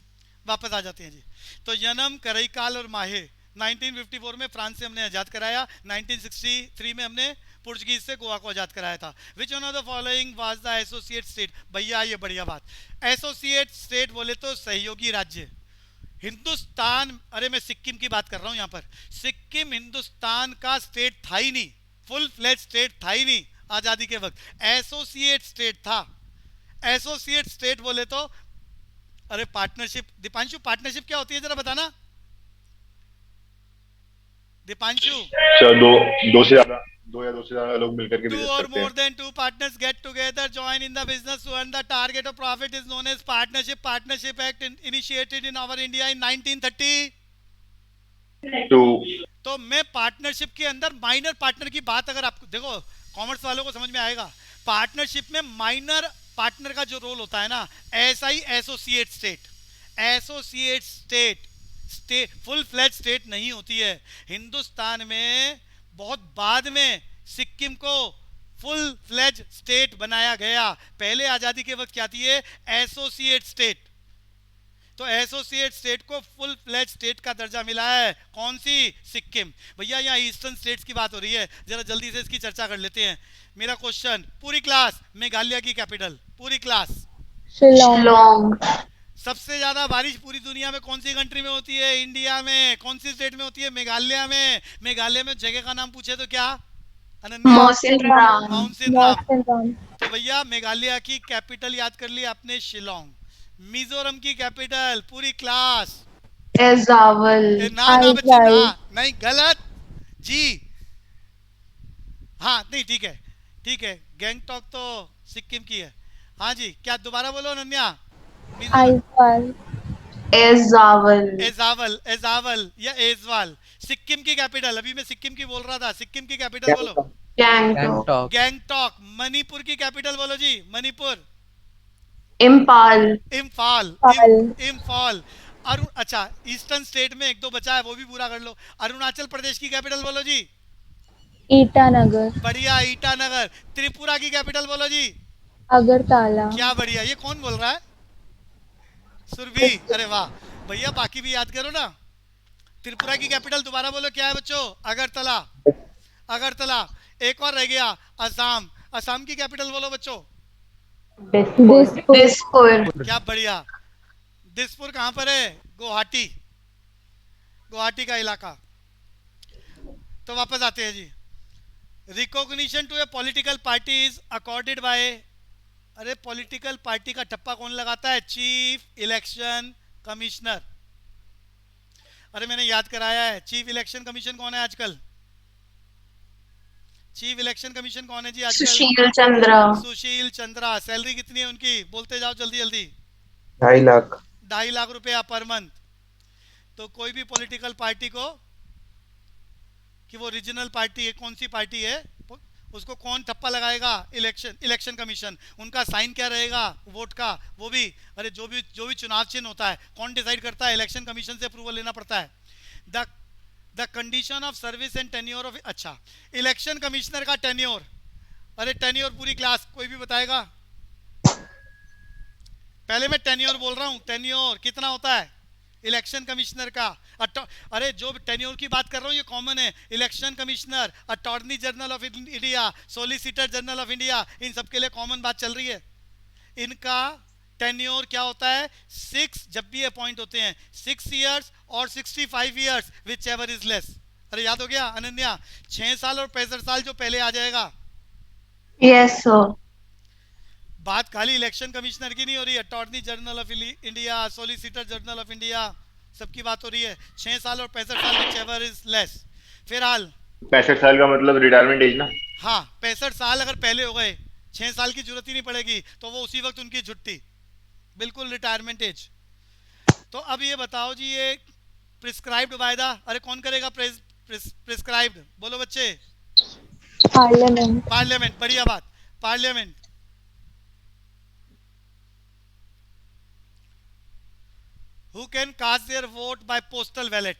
वापस आ जाते हैं जी। तो यनम, करईकाल और माहे 1954 में फ्रांस से हमने आज़ाद कराया। 1963 में हमने पुर्तगीज से गोवा को आज़ाद कराया था। Which one of the following was the associate state? भैया ये बढ़िया बात, एसोसिएट स्टेट बोले तो सहयोगी राज्य। हिंदुस्तान, अरे मैं सिक्किम की बात कर रहा हूं यहां पर। सिक्किम हिंदुस्तान का स्टेट था ही नहीं, फुल फ्लेज स्टेट था ही नहीं आजादी के वक्त, एसोसिएट स्टेट था। एसोसिएट स्टेट बोले तो, अरे पार्टनरशिप, दीपांशु पार्टनरशिप क्या होती है जरा बताना दीपांशु। अच्छा, दो से ज्यादा, दो से ज्यादा लोग मिलकर के Two बिजनेस or करते more हैं। than two partners get together, join in the business to earn the target of profit is known as partnership. Partnership Act initiated in our India in 1930. तो तो मैं पार्टनरशिप के अंदर minor partner की बात, अगर आपको देखो कॉमर्स वालों को समझ में आएगा, पार्टनरशिप में माइनर पार्टनर का जो रोल होता है ना, ऐसा ही associate state, associate state state full fledged state नहीं होती है। हिंदुस्तान में बहुत बाद में सिक्किम को फुल फ्लैज स्टेट बनाया गया, पहले आजादी के वक्त क्या थी, एसोसिएट स्टेट। तो एसोसिएट स्टेट को फुल फ्लैज स्टेट का दर्जा मिला है, कौन सी, सिक्किम। भैया यहाँ ईस्टर्न स्टेट्स की बात हो रही है, जरा जल्दी से इसकी चर्चा कर लेते हैं। मेरा क्वेश्चन, पूरी क्लास, मेघालय की कैपिटल, पूरी क्लास। शिलोंग। शिलोंग। सबसे ज्यादा बारिश पूरी दुनिया में कौन सी कंट्री में होती है, इंडिया में। कौन सी स्टेट में होती है, मेघालय में। मेघालय में जगह का नाम पूछे तो क्या, अनन्या, मौसिनराम। माउंसिनराम। तो भैया मेघालय की कैपिटल याद कर ली आपने, शिलोंग। मिजोरम की कैपिटल, पूरी क्लास, एजावल। ना बच्चे ना, नहीं गलत जी। हाँ नहीं ठीक है, ठीक है, गैंगटॉक तो सिक्किम की है। हाँ जी, क्या दोबारा बोलो अनन्या। आइजवाल। एजावल। एजावल, एजावल या एजवाल। सिक्किम की कैपिटल, अभी मैं सिक्किम की बोल रहा था, सिक्किम की कैपिटल बोलो। गैंगटॉक। गैंगटॉक। मणिपुर की कैपिटल बोलो जी, मणिपुर। इम्फाल। इम्फाल, इम्फाल। इम्फाल। अच्छा, ईस्टर्न स्टेट में एक दो बचा है, वो भी पूरा कर लो। अरुणाचल प्रदेश की कैपिटल बोलो जी। ईटानगर। बढ़िया, ईटानगर। त्रिपुरा की कैपिटल बोलो जी। अगरतला। क्या बढ़िया, ये कौन बोल रहा है, सुरभि, अरे वाह। भैया बाकी भी याद करो ना। त्रिपुरा की कैपिटल दोबारा बोलो, क्या है बच्चों, अगरतला। अगरतला। एक और रह गया, असम। असम की कैपिटल बोलो बच्चों। दिसपुर। क्या बढ़िया। दिसपुर कहां पर है, गुवाहाटी, गुवाहाटी का इलाका। तो वापस आते हैं जी। Recognition to a political party is accorded by, अरे पॉलिटिकल पार्टी का ठप्पा कौन लगाता है, चीफ इलेक्शन कमिश्नर। अरे मैंने याद कराया है, चीफ इलेक्शन कमीशन कौन है आजकल, चीफ इलेक्शन कमीशन कौन है जी आजकल, सुशील चंद्रा। सुशील चंद्रा। सैलरी कितनी है उनकी, बोलते जाओ जल्दी जल्दी। 2.5 लाख। 2.5 लाख रुपया पर मंथ। तो कोई भी पॉलिटिकल पार्टी को, कि वो रीजनल पार्टी है, कौन सी पार्टी है, उसको कौन ठप्पा लगाएगा, इलेक्शन कमीशन। उनका साइन क्या रहेगा वोट का, वो भी, अरे जो भी चुनाव चिन्ह होता है कौन डिसाइड करता है, इलेक्शन कमीशन से अप्रूवल लेना पड़ता है। The condition of service and tenure of, अच्छा इलेक्शन कमिश्नर का टेन्योर, अरे टेन्योर पूरी क्लास कोई भी बताएगा। पहले मैं टेन्योर बोल रहा हूं, टेन्योर कितना होता है इलेक्शन कमिश्नर का। अरे जो टेन्योर की बात कर रहा हूं ये कॉमन है, election commissioner, attorney general of India, solicitor general of India, इन सब के लिए कॉमन बात चल रही है। इनका टेन्योर क्या होता है, 6, जब भी अपॉइंट होते हैं 6 इयर्स और 65 years, which ever is less. अरे याद हो गया अनन्या, 6 साल और 65 साल जो पहले आ जाएगा। Yes sir. बात खाली इलेक्शन कमिश्नर की नहीं हो रही, attorney general of India, solicitor general of India, सबकी बात हो रही है। 6 साल और 65 साल, विच एवर इज लेस। फिलहाल 65 साल का मतलब रिटायरमेंट एज ना। हाँ, 65 साल अगर पहले हो गए, 6 साल की जरूरत ही नहीं पड़ेगी, तो वो उसी वक्त उनकी छुट्टी, बिल्कुल रिटायरमेंट एज। तो अब ये बताओ जी, ये प्रिस्क्राइब्ड वायदा, अरे कौन करेगा प्रिस्क्राइब्ड, बोलो बच्चे। पार्लियामेंट। पार्लियामेंट, बढ़िया बात, parliament. Who can cast their vote by postal ballot.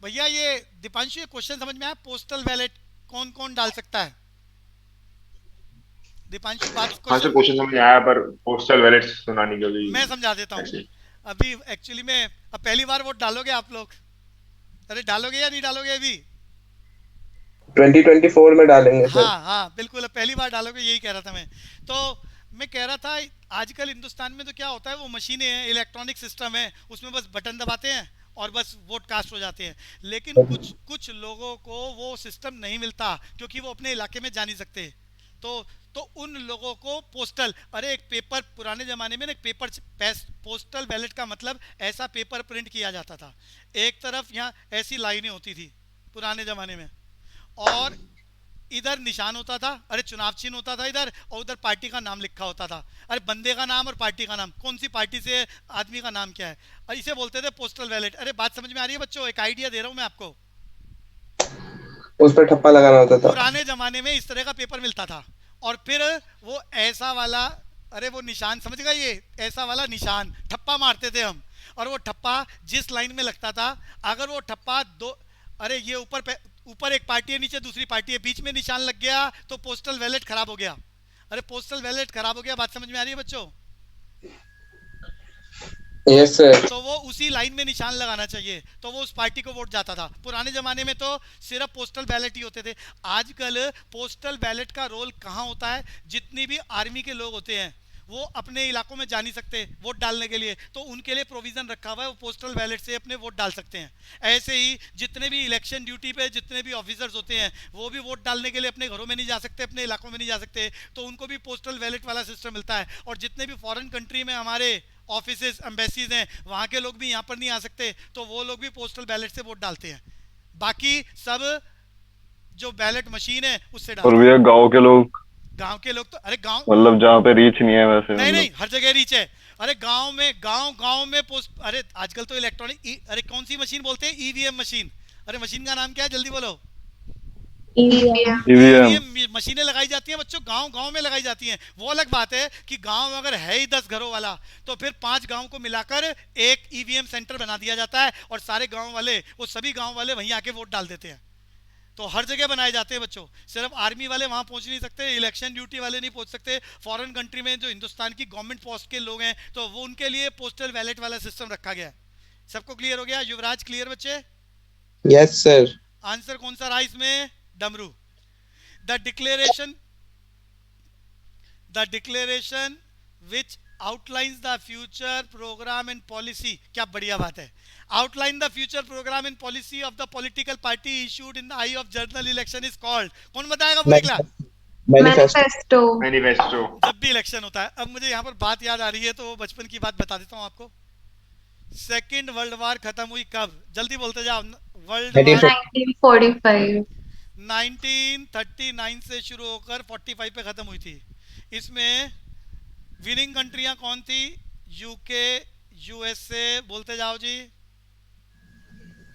भैया ये दीपांशु, ये क्वेश्चन समझ में आया, पोस्टल बैलेट कौन कौन डाल सकता है, दीपांशु बात हाँ सर, क्वेश्चन समझ आया, पर पोस्टल बैलेट सुना नहीं कभी। मैं समझा देता हूँ। ऐसे। अभी एक्चुअली में अब पहली बार वोट डालोगे आप लोग, अरे डालोगे या नहीं डालोगे अभी, 2024 में डालेंगे सर। हाँ हाँ बिल्कुल, अब पहली बार डालोगे, यही कह रहा था मैं। तो मैं कह रहा था आजकल हिंदुस्तान में तो क्या होता है, वो मशीनें हैं, इलेक्ट्रॉनिक सिस्टम है, उसमें बस बटन दबाते हैं और बस वोट कास्ट हो जाते हैं। लेकिन कुछ कुछ लोगों को वो सिस्टम नहीं मिलता क्योंकि वो अपने इलाके में जा नहीं सकते। तो तो उन लोगों को पोस्टल, अरे एक पेपर पुराने ज़माने में ना, एक पेपर पोस्टल बैलेट का मतलब ऐसा पेपर प्रिंट किया जाता था, एक तरफ यहाँ ऐसी लाइनें होती थी पुराने ज़माने में, और इधर निशान होता था, अरे चुनाव चिन्ह होता था इधर, और उधर पार्टी का नाम लिखा होता था। अरे बंदे का नाम और पार्टी का नाम, कौन सी पार्टी से आदमी का नाम क्या है, और इसे बोलते थे पोस्टल बैलेट। अरे बात समझ में आ रही है बच्चों? एक आइडिया दे रहा हूँ मैं आपको। उस पर ठप्पा लगाना होता था। पुराने जमाने में इस तरह का पेपर मिलता था, और फिर वो ऐसा वाला, अरे वो निशान समझ गए, ये ऐसा वाला निशान ठप्पा मारते थे हम, और वो ठप्पा जिस लाइन में लगता था, अगर वो ठप्पा दो, अरे ये ऊपर एक पार्टी है, नीचे दूसरी पार्टी है, बीच में निशान लग गया तो पोस्टल बैलेट खराब हो गया। अरे पोस्टल बैलेट खराब हो गया, बात समझ में आ रही है बच्चों? Yes sir. तो वो उसी लाइन में निशान लगाना चाहिए, तो वो उस पार्टी को वोट जाता था। पुराने जमाने में तो सिर्फ पोस्टल बैलेट ही होते थे। आजकल पोस्टल बैलेट का रोल कहाँ होता है? जितनी भी आर्मी के लोग होते हैं वो अपने इलाकों में जा नहीं सकते वोट डालने के लिए, तो उनके लिए प्रोविज़न रखा हुआ है, वो पोस्टल बैलेट से अपने वोट डाल सकते हैं। ऐसे ही जितने भी इलेक्शन ड्यूटी पे जितने भी ऑफिसर्स होते हैं वो भी वोट डालने के लिए अपने घरों में नहीं जा सकते, अपने इलाकों में नहीं जा सकते, तो उनको भी पोस्टल बैलेट वाला सिस्टम मिलता है। और जितने भी फॉरेन कंट्री में हमारे ऑफिसेज एम्बेसीज हैं वहाँ के लोग भी यहाँ पर नहीं आ सकते, तो वो लोग भी पोस्टल बैलेट से वोट डालते हैं। बाकी सब जो बैलेट मशीन है उससे और डालते भैया हैं। गांव के लोग तो, अरे गांव मतलब जहाँ पे रीच नहीं है वैसे, नहीं नहीं, मतलब हर जगह रीच है। अरे गांव में पोस्ट, अरे आजकल तो इलेक्ट्रॉनिक, अरे कौन सी मशीन बोलते हैं? EVM machine. अरे मशीन का नाम क्या है, जल्दी बोलो। EVM, EVM. ईवीएम मशीनें लगाई जाती हैं बच्चों, गांव गांव में लगाई जाती हैं। वो अलग बात है कि गांव अगर है ही 10 घरों वाला तो फिर 5 गांव को मिलाकर एक ईवीएम सेंटर बना दिया जाता है, और सारे गांव वाले, वो सभी गांव वाले वहीं आके वोट डाल देते हैं। तो हर जगह बनाए जाते हैं बच्चों, सिर्फ आर्मी वाले वहां पहुंच नहीं सकते, इलेक्शन ड्यूटी वाले नहीं पहुंच सकते। फॉरेन कंट्री में जो हिंदुस्तान की गवर्नमेंट पोस्ट के लोग हैं तो वो उनके लिए पोस्टल बैलेट वाला सिस्टम रखा गया है। सबको क्लियर हो गया? युवराज क्लियर बच्चे? Yes sir. आंसर कौन सा रहा इसमें? डमरू। The declaration which outlines the future programme and policy, क्या बढ़िया बात है। Outline the future programme and policy of the political party issued in the eye of general election is called, कौन बताएगा पूरी क्लास? मैनिफेस्टो। मैनिफेस्टो। जब भी election होता है, अब मुझे यहाँ पर बात याद आ रही है तो बचपन की बात बता देता हूँ आपको। सेकेंड वर्ल्ड वार खत्म हुई कब? जल्दी बोलते जाओ। World war 1945। 1939 से शुरू होकर 45 पे खत्म हुई थी। इसमें विनिंग कंट्रियां कौन थी? यूके, यूएसए, बोलते जाओ जी।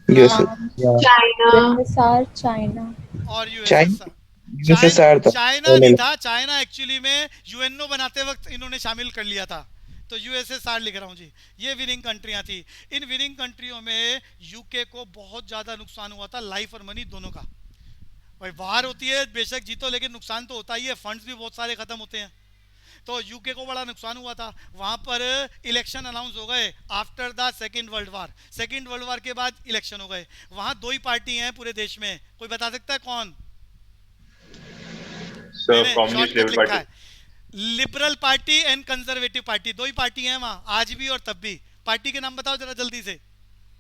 चाइना। USSR, China. और यूएसएसआर। यूएसएसआर था। चाइना नहीं था, चाइना एक्चुअली में यूएनओ बनाते वक्त इन्होंने शामिल कर लिया था, तो यूएसएसआर लिख रहा हूँ जी। ये विनिंग कंट्रियां थी। इन विनिंग कंट्रियों में यूके को बहुत ज़्यादा नुकसान हुआ था, लाइफ और मनी दोनों का। भाई वार होती है बेशक जीतो, लेकिन नुकसान तो होता ही है, फंड्स भी बहुत सारे खत्म होते हैं। तो यूके को बड़ा नुकसान हुआ था। वहां पर इलेक्शन अनाउंस हो गए after the second world war. Second world war के बाद इलेक्शन हो गए। वहां 2 ही पार्टी हैं पूरे देश में, कोई बता सकता है कौन? सर कम्युनिस्ट लेबर लिखा पार्टी। है liberal party and conservative party, 2 he party हैं वहां, आज भी और तब भी। पार्टी के नाम बताओ जरा जल्दी से।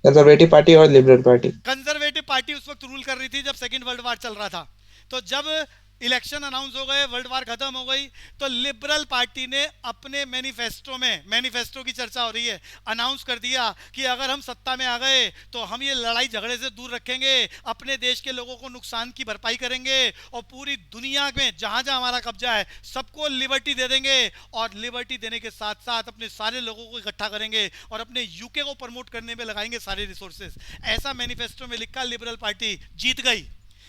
कंजर्वेटिव पार्टी और लिबरल पार्टी। कंजर्वेटिव पार्टी उस वक्त रूल कर रही थी जब सेकेंड वर्ल्ड वार चल रहा था। तो जब इलेक्शन अनाउंस हो गए, वर्ल्ड वार खत्म हो गई, तो लिबरल पार्टी ने अपने मैनिफेस्टो की चर्चा हो रही है, अनाउंस कर दिया कि अगर हम सत्ता में आ गए तो हम ये लड़ाई झगड़े से दूर रखेंगे, अपने देश के लोगों को नुकसान की भरपाई करेंगे, और पूरी दुनिया में जहां जहां हमारा कब्जा है सबको लिबर्टी दे देंगे, और लिबर्टी देने के साथ साथ अपने सारे लोगों को इकट्ठा करेंगे और अपने यूके को प्रमोट करने में लगाएंगे सारे रिसोर्सेज। ऐसा मैनिफेस्टो में लिखा। लिबरल पार्टी जीत गई,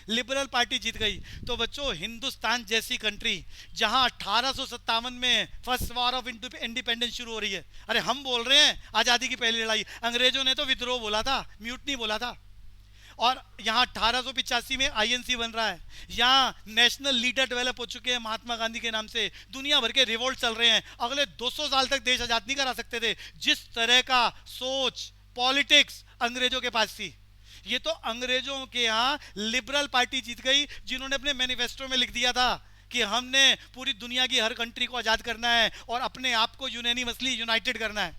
लिबरल पार्टी जीत गई। तो बच्चों हिंदुस्तान जैसी कंट्री जहां 1857 में फर्स्ट वॉर ऑफ इंडिपेंडेंस शुरू हो रही है, अरे हम बोल रहे हैं आज़ादी की पहली लड़ाई, अंग्रेजों ने तो विद्रोह बोला था, म्यूटनी बोला था। और यहाँ 1885 में आईएनसी बन रहा है, यहाँ नेशनल लीडर डेवलप हो चुके हैं महात्मा गांधी के नाम से, दुनिया भर के रिवोल्ट चल रहे हैं। अगले 200 साल तक देश आजाद नहीं करा सकते थे जिस तरह का सोच पॉलिटिक्स अंग्रेजों के पास थी। ये तो अंग्रेजों के यहाँ लिबरल पार्टी जीत गई, जिन्होंने अपने मैनिफेस्टो में लिख दिया था कि हमने पूरी दुनिया की हर कंट्री को आज़ाद करना है और अपने आप को यूनानिमसली यूनाइटेड करना है।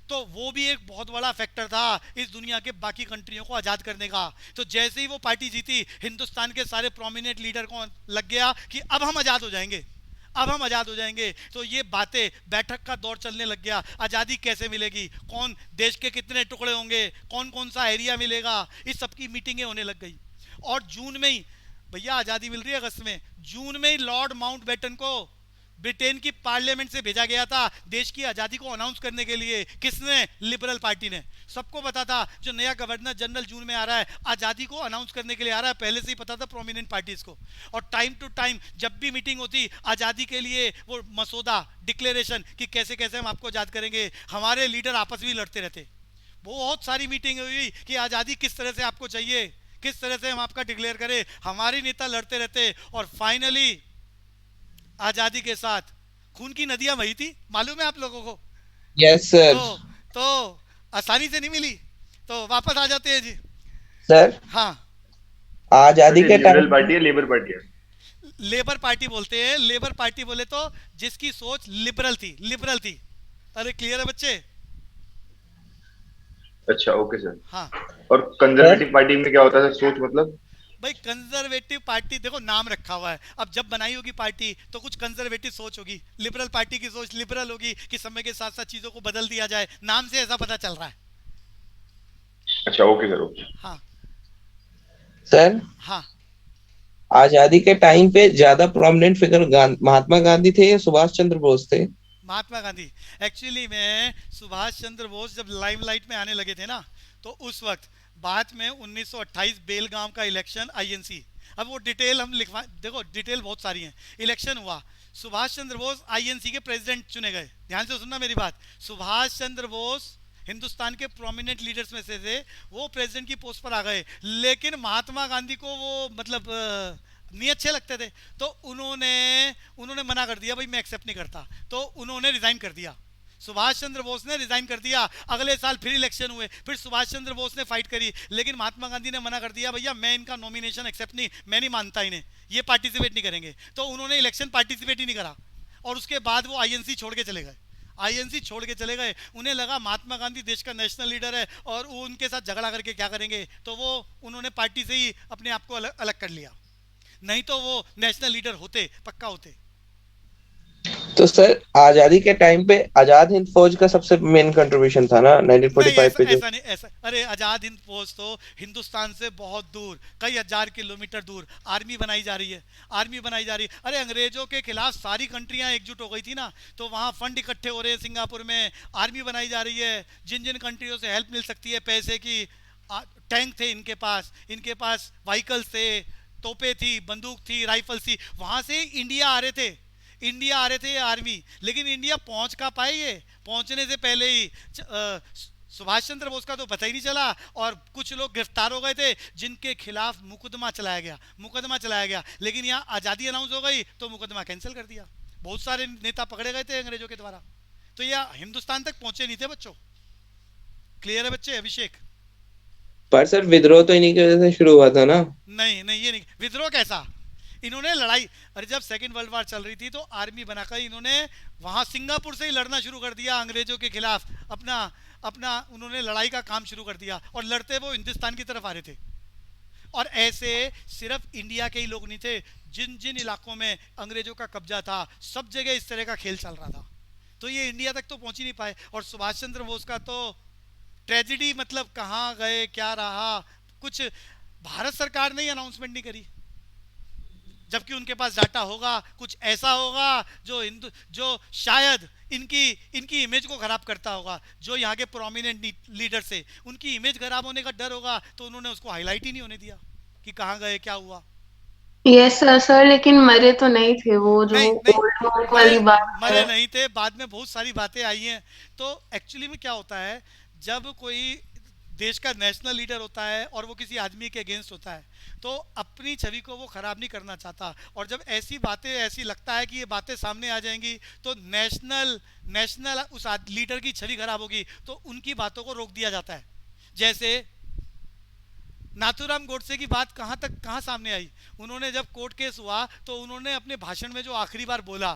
तो वो भी एक बहुत बड़ा फैक्टर था इस दुनिया के बाकी कंट्रियों को आज़ाद करने का। तो जैसे ही वो पार्टी जीती, हिंदुस्तान के सारे प्रोमिनेंट लीडर को लग गया कि अब हम आज़ाद हो जाएंगे, अब हम आज़ाद हो जाएंगे। तो ये बातें, बैठक का दौर चलने लग गया, आज़ादी कैसे मिलेगी, कौन देश के कितने टुकड़े होंगे, कौन कौन सा एरिया मिलेगा, इस सब की मीटिंगें होने लग गई। और जून में ही, भैया आज़ादी मिल रही है अगस्त में, जून में ही लॉर्ड माउंटबेटन को ब्रिटेन की पार्लियामेंट से भेजा गया था देश की आज़ादी को अनाउंस करने के लिए। किसने? लिबरल पार्टी ने। सबको पता था जो नया गवर्नर जनरल जून में आ रहा है, आज़ादी को अनाउंस करने के लिए आ रहा है, पहले से ही पता था प्रोमिनेंट पार्टीज को। और टाइम टू टाइम जब भी मीटिंग होती, आज़ादी के लिए वो मसौदा, डिक्लेरेशन कि कैसे कैसे हम आपको आज़ाद करेंगे, हमारे लीडर आपस में लड़ते रहते। बहुत सारी मीटिंग हुई कि आज़ादी किस तरह से आपको चाहिए, किस तरह से हम आपका डिक्लेयर करें, हमारे नेता लड़ते रहते। और फाइनली आज़ादी के साथ खून की नदियां बही थी, मालूम है आप लोगों को। Yes sir. तो आसानी से नहीं मिली, तो वापस आ जाते हैं जी। सर हाँ, आजादी के लिबरल टाइम, पार्टी है, लेबर पार्टी है? लेबर पार्टी बोलते हैं। लेबर पार्टी बोले तो जिसकी सोच लिबरल थी, लिबरल थी। अरे क्लियर है बच्चे? अच्छा, ओके सर। हाँ और कंजर्वेटिव पार्टी में क्या होता है सोच, मतलब? भाई, कंजर्वेटिव पार्टी देखो नाम रखा हुआ है, अब जब बनाई होगी पार्टी तो कुछ कंजर्वेटिव सोच होगी। लिबरल पार्टी की सोच लिबरल होगी कि समय के साथ साथ चीजों को बदल दिया जाए, नाम से ऐसा पता चल रहा है। अच्छा, ओके सर, ओके। हाँ सर हाँ। आजादी के टाइम पे ज्यादा प्रोमिनेंट फिगर महात्मा गांधी थे या सुभाष चंद्र बोस थे? महात्मा गांधी। एक्चुअली में सुभाष चंद्र बोस जब लाइमलाइट में आने लगे थे ना, तो उस वक्त बाद में 1928 बेलगांव का इलेक्शन, आईएनसी। अब वो डिटेल हम लिखवा, देखो डिटेल बहुत सारी है। इलेक्शन हुआ, सुभाष चंद्र बोस आईएनसी के प्रेसिडेंट चुने गए। ध्यान से सुनना मेरी बात। सुभाष चंद्र बोस हिंदुस्तान के प्रोमिनेंट लीडर्स में से थे, वो प्रेसिडेंट की पोस्ट पर आ गए। लेकिन महात्मा गांधी को वो मतलब नहीं अच्छे लगते थे, तो उन्होंने उन्होंने मना कर दिया, भाई मैं एक्सेप्ट नहीं करता। तो उन्होंने रिजाइन कर दिया, सुभाष चंद्र बोस ने रिजाइन कर दिया। अगले साल फिर इलेक्शन हुए, फिर सुभाष चंद्र बोस ने फाइट करी, लेकिन महात्मा गांधी ने मना कर दिया, भैया मैं इनका नॉमिनेशन एक्सेप्ट नहीं, मैं नहीं मानता इन्हें, ये पार्टिसिपेट नहीं करेंगे। तो उन्होंने इलेक्शन पार्टिसिपेट ही नहीं करा, और उसके बाद वो आईएनसी छोड़ के चले गए। आईएनसी छोड़ के चले गए, उन्हें लगा महात्मा गांधी देश का नेशनल लीडर है और वो उनके साथ झगड़ा करके क्या करेंगे, तो वो उन्होंने पार्टी से ही अपने आप को अलग अलग कर लिया। नहीं तो वो नेशनल लीडर होते, पक्का होते। तो सर आजादी के टाइम पे आजाद हिंद फौज का सबसे मेन कंट्रीब्यूशन था ना नहीं 1945 पे जो। ऐसा नहीं, ऐसा अरे आज़ाद हिंद फौज तो हिंदुस्तान से बहुत दूर, कई हजार किलोमीटर दूर आर्मी बनाई जा रही है, आर्मी बनाई जा रही है। अरे अंग्रेजों के खिलाफ सारी कंट्रियां एकजुट हो गई थी ना, तो वहाँ फंड इकट्ठे हो रहे हैं सिंगापुर में, आर्मी बनाई जा रही है। जिन जिन कंट्रियों से हेल्प मिल सकती है पैसे की, टैंक थे इनके पास व्हीकल्स थे, तोपे थी, बंदूक थी, राइफल थी, वहाँ से इंडिया आ रहे थे, इंडिया आ रहे थे ये आर्मी। लेकिन इंडिया पहुंच का पाए, ये पहुंचने से पहले ही सुभाष चंद्र बोस का तो पता ही नहीं चला, और कुछ लोग गिरफ्तार हो गए थे जिनके खिलाफ मुकदमा चलाया गया। लेकिन यहाँ आज़ादी अनाउंस हो गई तो मुकदमा कैंसिल कर दिया, बहुत सारे नेता पकड़े गए थे अंग्रेजों के द्वारा। तो यह हिंदुस्तान तक पहुंचे नहीं थे बच्चों। क्लियर है बच्चे? अभिषेक? पर सर विद्रोह तो इन्हीं की वजह से शुरू हुआ था ना। नहीं नहीं, ये नहीं, विद्रोह कैसा, इन्होंने लड़ाई, अरे जब सेकेंड वर्ल्ड वार चल रही थी तो आर्मी बनाकर इन्होंने वहां सिंगापुर से ही लड़ना शुरू कर दिया अंग्रेजों के खिलाफ। अपना अपना उन्होंने लड़ाई का काम शुरू कर दिया, और लड़ते वो हिंदुस्तान की तरफ आ रहे थे। और ऐसे सिर्फ इंडिया के ही लोग नहीं थे, जिन जिन इलाकों में अंग्रेजों का कब्जा था सब जगह इस तरह का खेल चल रहा था। तो ये इंडिया तक तो पहुंच ही नहीं पाए। और सुभाष चंद्र बोस का तो ट्रेजिडी, मतलब कहाँ गए, क्या रहा, कुछ भारत सरकार ने ही अनाउंसमेंट नहीं करी, जबकि उनके पास डाटा होगा, कुछ ऐसा होगा जो शायद इनकी इमेज को खराब करता होगा। जो यहाँ के प्रोमिनेंट लीडर से उनकी इमेज खराब होने का डर होगा, तो उन्होंने उसको हाईलाइट ही नहीं होने दिया कि कहाँ गए, क्या हुआ। यस सर सर, लेकिन मरे तो नहीं थे वो, जो नहीं नहीं, ओल्ड मंक मरे वाली बात मरे है। नहीं थे, बाद में बहुत सारी बातें आई हैं। तो एक्चुअली में क्या होता है, जब कोई देश का नेशनल लीडर होता है और वो किसी आदमी के अगेंस्ट होता है, तो अपनी छवि को वो खराब नहीं करना चाहता। और जब ऐसी बातें, ऐसी लगता है कि ये बातें सामने आ जाएंगी तो नेशनल नेशनल उस लीडर की छवि खराब होगी, तो उनकी बातों को रोक दिया जाता है। जैसे नाथूराम गोडसे की बात कहाँ सामने आई, उन्होंने जब कोर्ट केस हुआ तो उन्होंने अपने भाषण में जो आखिरी बार बोला,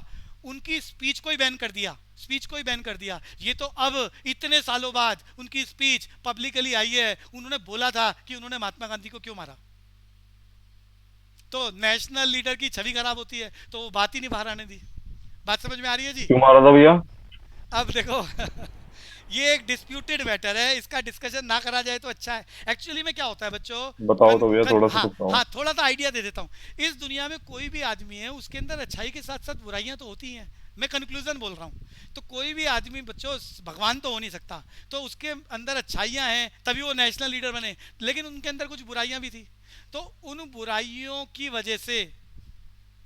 उनकी स्पीच को ही बैन कर दिया, स्पीच को ही बैन कर दिया। ये तो अब इतने सालों बाद उनकी स्पीच पब्लिकली आई है। उन्होंने बोला था कि उन्होंने महात्मा गांधी को क्यों मारा। तो नेशनल लीडर की छवि खराब होती है तो वो बात ही नहीं बाहर आने दी। बात समझ में आ रही है जी? क्यों मारा था भैया? अब देखो ये एक डिस्प्यूटेड मैटर है, इसका डिस्कशन ना करा जाए तो अच्छा है। एक्चुअली में क्या होता है बच्चों, बताओ तो भैया, थोड़ा सा हाँ, बताओ। हाँ थोड़ा सा आइडिया दे देता हूँ। इस दुनिया में कोई भी आदमी है उसके अंदर अच्छाई के साथ साथ बुराइयां तो होती हैं। मैं कंक्लूजन बोल रहा हूँ। तो कोई भी आदमी बच्चों भगवान तो हो नहीं सकता, तो उसके अंदर अच्छाइयाँ हैं तभी वो नेशनल लीडर बने, लेकिन उनके अंदर कुछ बुराइयां भी थी। तो उन बुराइयों की वजह से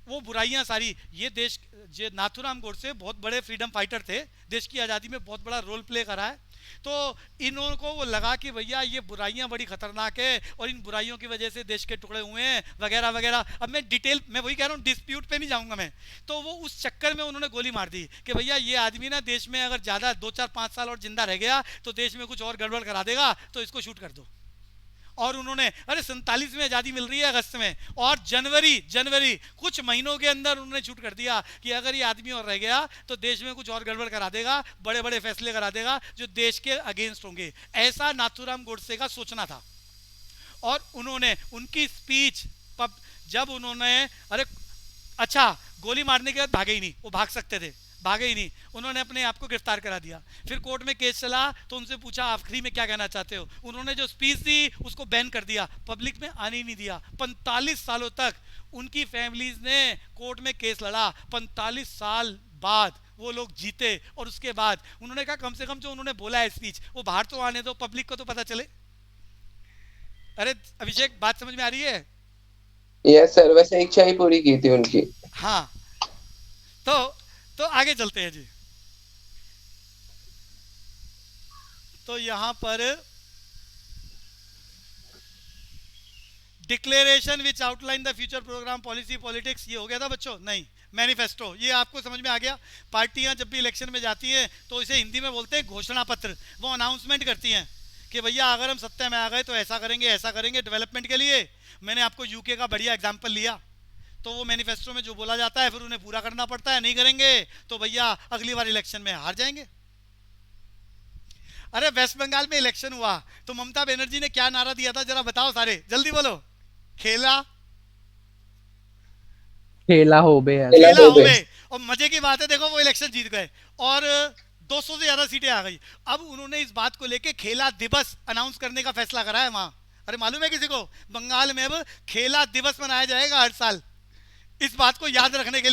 वो बुराइयां सारी, ये देश, ये नाथूराम गोडसे बहुत बड़े फ्रीडम फाइटर थे, देश की आज़ादी में बहुत बड़ा रोल प्ले करा है। तो इन्हों को वो लगा कि भैया ये बुराइयां बड़ी खतरनाक है और इन बुराइयों की वजह से देश के टुकड़े हुए हैं वगैरह वगैरह। अब मैं डिटेल, मैं वही कह रहा हूँ, डिस्प्यूट पे नहीं जाऊंगा मैं। तो वो उस चक्कर में उन्होंने गोली मार दी कि भैया ये आदमी ना देश में अगर ज़्यादा 2 4 5 साल और जिंदा रह गया तो देश में कुछ और गड़बड़ करा देगा, तो इसको शूट कर दो। और उन्होंने, अरे 47 में आज़ादी मिल रही है अगस्त में, और जनवरी कुछ महीनों के अंदर उन्होंने शूट कर दिया कि अगर ये आदमी और रह गया तो देश में कुछ और गड़बड़ करा देगा, बड़े बड़े फैसले करा देगा जो देश के अगेंस्ट होंगे। ऐसा नाथूराम गोडसे का सोचना था। और उन्होंने उनकी स्पीच जब उन्होंने, अरे अच्छा गोली मारने के बाद भागे ही नहीं, वो भाग सकते थे, भागे ही नहीं, उन्होंने अपने आप को गिरफ्तार करा दिया। फिर कोर्ट में केस चला तो उनसे पूछा आखिरी में क्या कहना चाहते हो। उन्होंने जो स्पीच दी उसको बैन कर दिया, पब्लिक में आने ही नहीं दिया। 45 सालों तक उनकी फैमिलीज ने कोर्ट में केस लड़ा, 45 साल बाद वो लोग जीते। और उसके बाद उन्होंने कहा कम से कम जो उन्होंने बोला है स्पीच वो बाहर तो आने दो, पब्लिक को तो पता चले। अरे अभिषेक बात समझ में आ रही है? यस सर, वैसे इच्छा ही पूरी की थी उनकी। हाँ तो आगे चलते हैं जी। तो यहां पर declaration which outline the future programme policy politics, ये हो गया था बच्चों? नहीं, मैनिफेस्टो, ये आपको समझ में आ गया। पार्टियां जब भी इलेक्शन में जाती हैं तो इसे हिंदी में बोलते हैं घोषणा पत्र। वो अनाउंसमेंट करती हैं कि भैया अगर हम सत्ता में आ गए तो ऐसा करेंगे डेवलपमेंट के लिए। मैंने आपको यूके का बढ़िया एग्जाम्पल लिया। तो वो मैनिफेस्टो में जो बोला जाता है फिर उन्हें पूरा करना पड़ता है, नहीं करेंगे तो भैया अगली बार इलेक्शन में हार जाएंगे। अरे वेस्ट बंगाल में इलेक्शन हुआ तो ममता बनर्जी ने क्या नारा दिया था, जरा बताओ सारे, जल्दी बोलो। खेला हो बे। और मजे की बात है देखो वो इलेक्शन जीत गए और 200 से ज्यादा सीटें आ गई। अब उन्होंने इस बात को लेके खेला दिवस अनाउंस करने का फैसला करा है वहां। अरे मालूम है किसी को, बंगाल में अब खेला दिवस मनाया जाएगा हर साल। इस बात को याद रखने के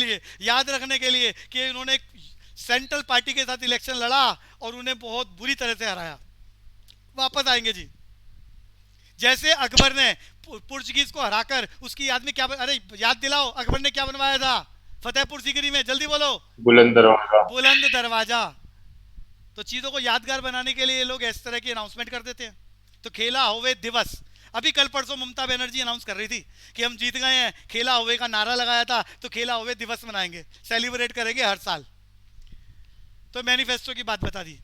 लिए कि उन्होंने एक सेंट्रल पार्टी के साथ इलेक्शन लड़ा और उन्हें बहुत बुरी तरह से हराया। वापस आएंगे जी। जैसे अकबर ने पुर्तगीज को हराकर उसकी याद में क्या, अरे याद दिलाओ अकबर ने क्या बनवाया था फतेहपुर सीकरी में, जल्दी बोलो। बुलंद दरवाजा। तो चीजों को यादगार बनाने के लिए लोग इस तरह की अनाउंसमेंट कर देते हैं। तो खेला होवे दिवस, अभी कल परसों ममता बनर्जी अनाउंस कर रही थी कि हम जीत गए हैं, खेला होवे का नारा लगाया था तो खेला होवे दिवस मनाएंगे, सेलिब्रेट करेंगे हर साल। तो मैनिफेस्टो की बात बता दी।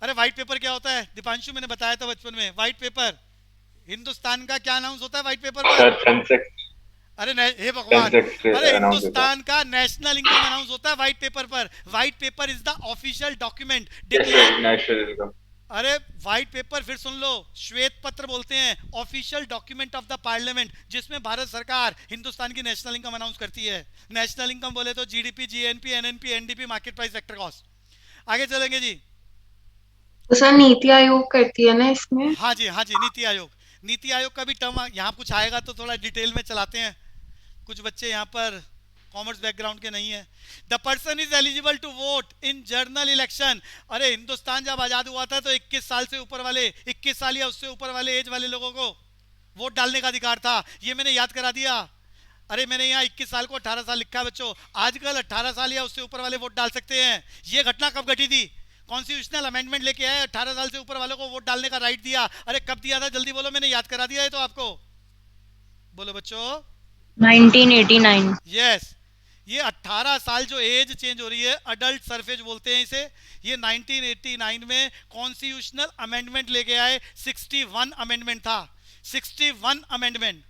अरे व्हाइट पेपर क्या होता है दीपांशु, मैंने बताया था बचपन में। व्हाइट पेपर, हिंदुस्तान का क्या अनाउंस होता है व्हाइट पेपर पर? अरे हे भगवान, अरे हिंदुस्तान का नेशनल इनकम अनाउंस होता है व्हाइट पेपर पर। White paper is the official document declare. अरे व्हाइट पेपर फिर सुन लो, श्वेत पत्र बोलते हैं, official document of the parliament, जिसमें भारत सरकार हिंदुस्तान की नेशनल इनकम अनाउंस करती है। नेशनल इनकम बोले तो GDP, GNP, NNP, NDP, market price, vector cost. आगे चलेंगे जी। तो सर नीति आयोग करती है ना इसमें? हाँ जी नीति आयोग। नीति आयोग का भी टर्म यहाँ कुछ आएगा तो थोड़ा डिटेल में चलाते हैं। कुछ बच्चे यहाँ पर कॉमर्स बैकग्राउंड के नहीं है। The person is eligible to vote in general election. अरे हिंदुस्तान जब आजाद हुआ था तो 21 साल से ऊपर वाले, 21 साल या उससे ऊपर वाले एज वाले लोगों को वोट डालने का अधिकार था। ये मैंने याद करा दिया। अरे मैंने यहाँ 21 साल को 18 साल लिखा है बच्चों। आजकल 18 साल या उससे ऊपर वाले वोट डाल सकते हैं। ये घटना कब घटी थी? कॉन्स्टिट्यूशनल अमेंडमेंट लेके आए, 18 साल से ऊपर वालों को वोट डालने का राइट दिया। अरे कब दिया था जल्दी बोलो, मैंने याद करा दिया है तो आपको। बोलो बच्चों। 1989। यस, ये 18 साल जो एज चेंज हो रही है, अडल्ट सरफेज बोलते हैं इसे। ये 1989 में कॉन्स्टिट्यूशनल अमेंडमेंट लेके आए। 61 अमेंडमेंट था, 61 अमेंडमेंट।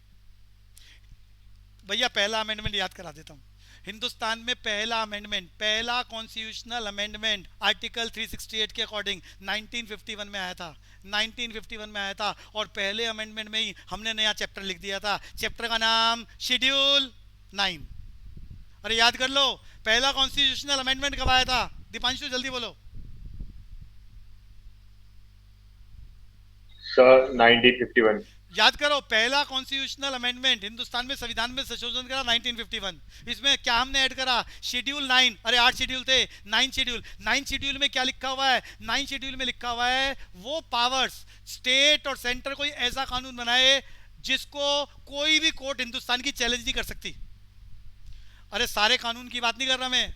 भैया पहला अमेंडमेंट याद करा देता हूं। हिंदुस्तान में पहला अमेंडमेंट, पहला कॉन्स्टिट्यूशनल अमेंडमेंट आर्टिकल 368 के अकॉर्डिंग 1951 में आया था, 1951 में आया था। और पहले अमेंडमेंट में ही हमने नया चैप्टर लिख दिया था, चैप्टर का नाम शेड्यूल 9। अरे याद कर लो, पहला कॉन्स्टिट्यूशनल अमेंडमेंट कब आया था? दीपांशु जल्दी बोलो। सर 1951। याद करो, पहला कॉन्स्टिट्यूशनल अमेंडमेंट हिंदुस्तान में संविधान में संशोधन करा 1951। इसमें क्या हमने ऐड करा? शेड्यूल 9। अरे 8 शेड्यूल थे, 9 शेड्यूल। 9 शेड्यूल में क्या लिखा हुआ है? 9 शेड्यूल में लिखा हुआ है वो पावर्स स्टेट और सेंटर कोई ऐसा कानून बनाए जिसको कोई भी कोर्ट हिंदुस्तान की चैलेंज नहीं कर सकती। अरे सारे कानून की बात नहीं कर रहा मैं,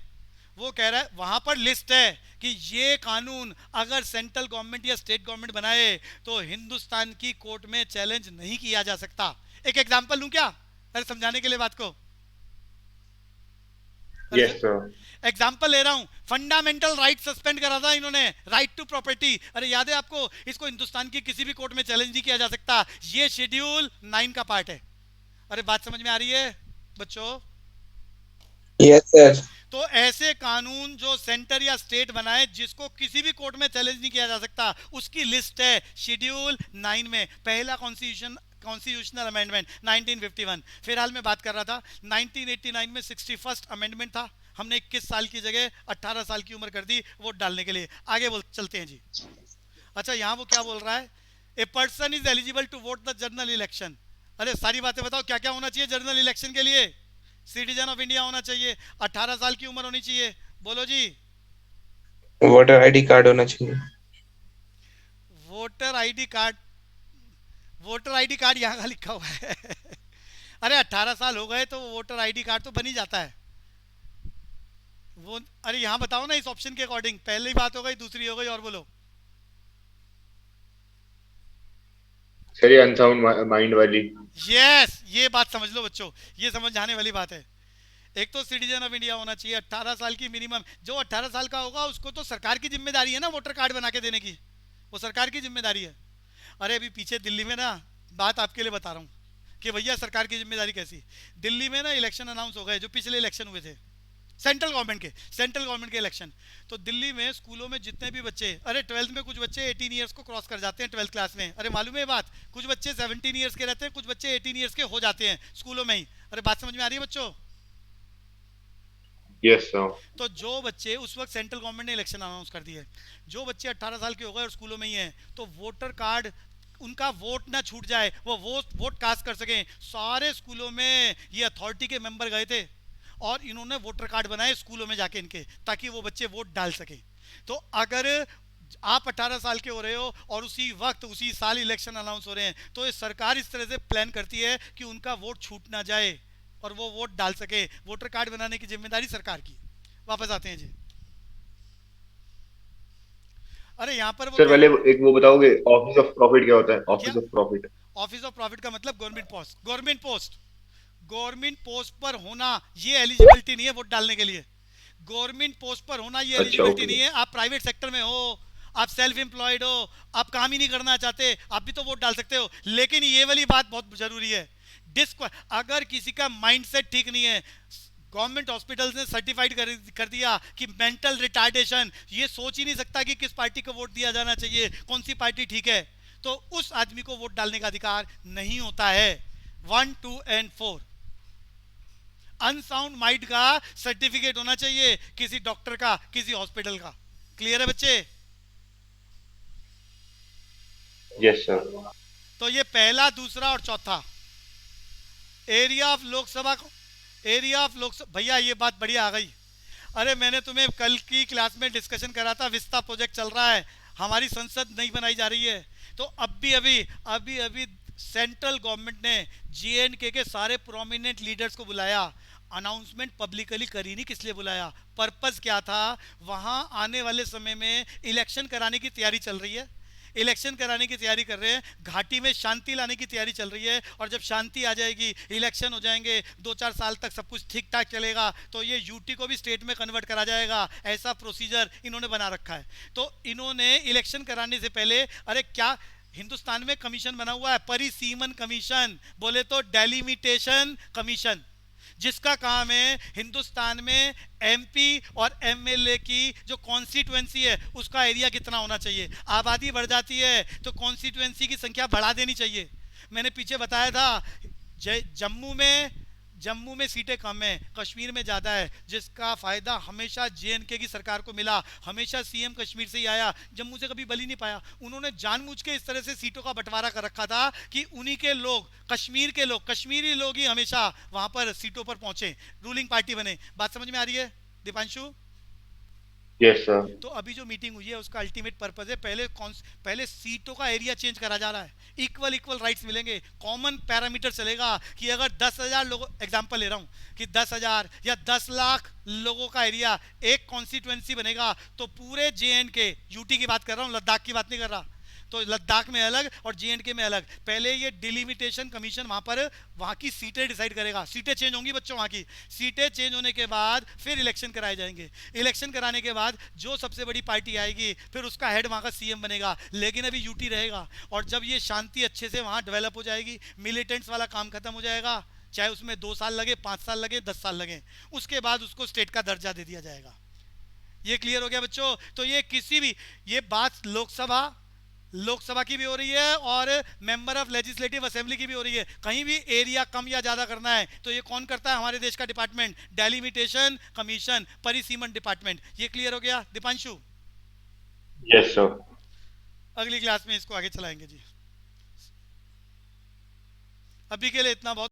वो कह रहा है वहां पर लिस्ट है कि ये कानून अगर सेंट्रल गवर्नमेंट या स्टेट गवर्नमेंट बनाए तो हिंदुस्तान की कोर्ट में चैलेंज नहीं किया जा सकता। एक एग्जांपल लूं क्या, अरे समझाने के लिए बात को? Yes sir. एग्जांपल ले रहा हूं, फंडामेंटल राइट सस्पेंड करा था इन्होंने, राइट टू प्रॉपर्टी। अरे याद है आपको? इसको हिंदुस्तान की किसी भी कोर्ट में चैलेंज नहीं किया जा सकता। ये शेड्यूल 9 का पार्ट है। अरे बात समझ में आ रही है बच्चों? Yes sir. तो ऐसे कानून जो सेंटर या स्टेट बनाए जिसको किसी भी कोर्ट में चैलेंज नहीं किया जा सकता, उसकी लिस्ट है शेड्यूल 9 में, पहला कॉन्स्टिट्यूशनल अमेंडमेंट 1951। फिलहाल मैं बात कर रहा था 1989 में 61st अमेंडमेंट था, हमने 21 साल की जगह 18 साल की उम्र कर दी वोट डालने के लिए। आगे चलते हैं जी। अच्छा यहाँ वो क्या बोल रहा है, a person is eligible to vote the general election. अरे सारी बातें बताओ, क्या क्या होना चाहिए जनरल इलेक्शन के लिए? सिटीजन ऑफ इंडिया होना चाहिए, 18 साल की उम्र होनी चाहिए। बोलो जी। वोटर आईडी कार्ड होना चाहिए। Voter ID card, voter ID card यहाँ का लिखा हुआ है अरे 18 साल हो गए तो वोटर आईडी कार्ड तो बन ही जाता है वो। अरे यहाँ बताओ ना इस ऑप्शन के अकॉर्डिंग, पहली बात हो गई, दूसरी हो गई, और बोलो। सर ये अनसाउंड माइंड वाली। यस, ये बात समझ लो बच्चों, ये समझ जाने वाली बात है। एक तो सिटीजन ऑफ इंडिया होना चाहिए, 18 साल की मिनिमम। जो 18 साल का होगा उसको तो सरकार की जिम्मेदारी है ना वोटर कार्ड बना के देने की, वो सरकार की जिम्मेदारी है। अरे अभी पीछे दिल्ली में ना, बात आपके लिए बता रहा हूँ कि भैया सरकार की जिम्मेदारी कैसी। दिल्ली में ना इलेक्शन अनाउंस हो गए, जो पिछले इलेक्शन हुए थे सेंट्रल गवर्नमेंट के इलेक्शन। तो दिल्ली में स्कूलों में जितने भी बच्चे, अरे 12th में कुछ बच्चे 18 ईयर्स को क्रॉस कर जाते हैं 12th क्लास में। अरे मालूम है बात, कुछ बच्चे 17 ईयर्स के रहते हैं, कुछ बच्चे 18 ईयर्स के हो जाते हैं स्कूलों में ही। अरे बात समझ में आ रही है बच्चों? Yes sir. तो जो बच्चे उस वक्त सेंट्रल गवर्नमेंट ने इलेक्शन अनाउंस कर दिए, जो बच्चे 18 साल के हो गए और स्कूलों में ही हैं, तो वोटर कार्ड, उनका वोट ना छूट जाए, वो वोट कास्ट कर सकें। सारे स्कूलों में ये अथॉरिटी के मेंबर गए थे और इन्होंने वोटर कार्ड बनाए स्कूलों में जाके इनके, ताकि वो बच्चे वोट डाल सकें। तो अगर आप 18 साल के हो रहे हो और उसी वक्त उसी साल इलेक्शन अनाउंस हो रहे हैं, तो ये सरकार इस तरह से प्लान करती है कि उनका वोट छूट ना जाए और वो वोट डाल सके। वोटर कार्ड बनाने की जिम्मेदारी सरकार की। वापस आते हैं जी। अरे यहाँ पर सर पहले एक वो बताओगे, ऑफिस ऑफ प्रॉफिट क्या होता है? ऑफिस क्या? Of profit. Office of profit का मतलब गवर्नमेंट पोस्ट। गवर्नमेंट पोस्ट पर होना ये एलिजिबिलिटी नहीं है वोट डालने के लिए। गवर्नमेंट पोस्ट पर होना ये एलिजिबिलिटी नहीं है। आप प्राइवेट सेक्टर में हो, आप सेल्फ एम्प्लॉयड हो, आप काम ही नहीं करना चाहते, आप भी तो वोट डाल सकते हो। लेकिन ये वाली बात बहुत जरूरी है, अगर किसी का माइंडसेट ठीक नहीं है, गवर्नमेंट हॉस्पिटल्स ने सर्टिफाइड कर दिया कि मेंटल रिटार्डेशन, ये सोच ही नहीं सकता कि किस पार्टी को वोट दिया जाना चाहिए, कौन सी पार्टी ठीक है, तो उस आदमी को वोट डालने का अधिकार नहीं होता है। 1, 2 and 4 अनसाउंड माइंड का सर्टिफिकेट होना चाहिए, किसी डॉक्टर का, किसी हॉस्पिटल का। क्लियर है बच्चे? Yes sir. तो ये पहला, दूसरा और चौथा एरिया ऑफ लोकसभा भैया ये बात बढ़िया आ गई। अरे मैंने तुम्हें कल की क्लास में डिस्कशन करा था, विस्ता प्रोजेक्ट चल रहा है, हमारी संसद नहीं बनाई जा रही है। तो अभी सेंट्रल गवर्नमेंट ने JNK के सारे प्रोमिनेंट लीडर्स को बुलाया, अनाउंसमेंट पब्लिकली करी नहीं। किस लिए बुलाया? पर्पस क्या था? वहां आने वाले समय में इलेक्शन कराने की तैयारी चल रही है, इलेक्शन कराने की तैयारी कर रहे हैं, घाटी में शांति लाने की तैयारी चल रही है। और जब शांति आ जाएगी, इलेक्शन हो जाएंगे, 2-4 साल तक सब कुछ ठीक ठाक चलेगा, तो ये यूटी को भी स्टेट में कन्वर्ट करा जाएगा। ऐसा प्रोसीजर इन्होंने बना रखा है। तो इन्होंने इलेक्शन कराने से पहले, अरे क्या हिंदुस्तान में कमीशन बना हुआ है, परिसीमन कमीशन, बोले तो डेलिमिटेशन कमीशन, जिसका काम है हिंदुस्तान में एमपी और एमएलए की जो कॉन्स्टिट्यूएंसी है उसका एरिया कितना होना चाहिए। आबादी बढ़ जाती है तो कॉन्स्टिट्यूएंसी की संख्या बढ़ा देनी चाहिए। मैंने पीछे बताया था जम्मू में सीटें कम है, कश्मीर में ज़्यादा है, जिसका फ़ायदा हमेशा जेएनके की सरकार को मिला। हमेशा सीएम कश्मीर से ही आया, जम्मू से कभी बल ही नहीं पाया। उन्होंने जानबूझ के इस तरह से सीटों का बंटवारा कर रखा था कि उन्हीं के लोग, कश्मीर के लोग, कश्मीरी लोग ही हमेशा वहाँ पर सीटों पर पहुँचे, रूलिंग पार्टी बने। बात समझ में आ रही है दीपांशु? Yes sir. तो अभी जो मीटिंग हुई है उसका अल्टीमेट पर्पस है, पहले सीटों का एरिया चेंज करा जा रहा है, इक्वल राइट्स मिलेंगे, कॉमन पैरामीटर चलेगा कि अगर 10,000 लोगों, एग्जांपल ले रहा हूं कि 10,000 या 10 लाख लोगों का एरिया एक कॉन्स्टिट्यूएंसी बनेगा तो पूरे जेएंडके, यूटी की बात कर रहा हूं, लद्दाख की बात नहीं कर रहा, तो लद्दाख में अलग और जेएंडके में अलग। पहले ये डिलिमिटेशन कमीशन वहां पर वहां की सीटें डिसाइड करेगा, सीटें चेंज होंगी बच्चों, वहां की सीटें चेंज होने के बाद फिर इलेक्शन कराए जाएंगे। इलेक्शन कराने के बाद जो सबसे बड़ी पार्टी आएगी फिर उसका हेड वहां का सीएम बनेगा, लेकिन अभी यूटी रहेगा। और जब ये शांति अच्छे से वहां डेवलप हो जाएगी, मिलिटेंट्स वाला काम खत्म हो जाएगा, चाहे उसमें 2 साल लगे, 5 साल लगे, 10 साल लगे, उसके बाद उसको स्टेट का दर्जा दे दिया जाएगा। ये क्लियर हो गया बच्चों? तो ये बात लोकसभा की भी हो रही है और मेंबर ऑफ लेजिस्लेटिव असेंबली की भी हो रही है। कहीं भी एरिया कम या ज्यादा करना है तो ये कौन करता है? हमारे देश का डिपार्टमेंट, डेलिमिटेशन कमीशन, परिसीमन डिपार्टमेंट। ये क्लियर हो गया दीपांशु? Yes sir. अगली क्लास में इसको आगे चलाएंगे जी। अभी के लिए इतना बहुत।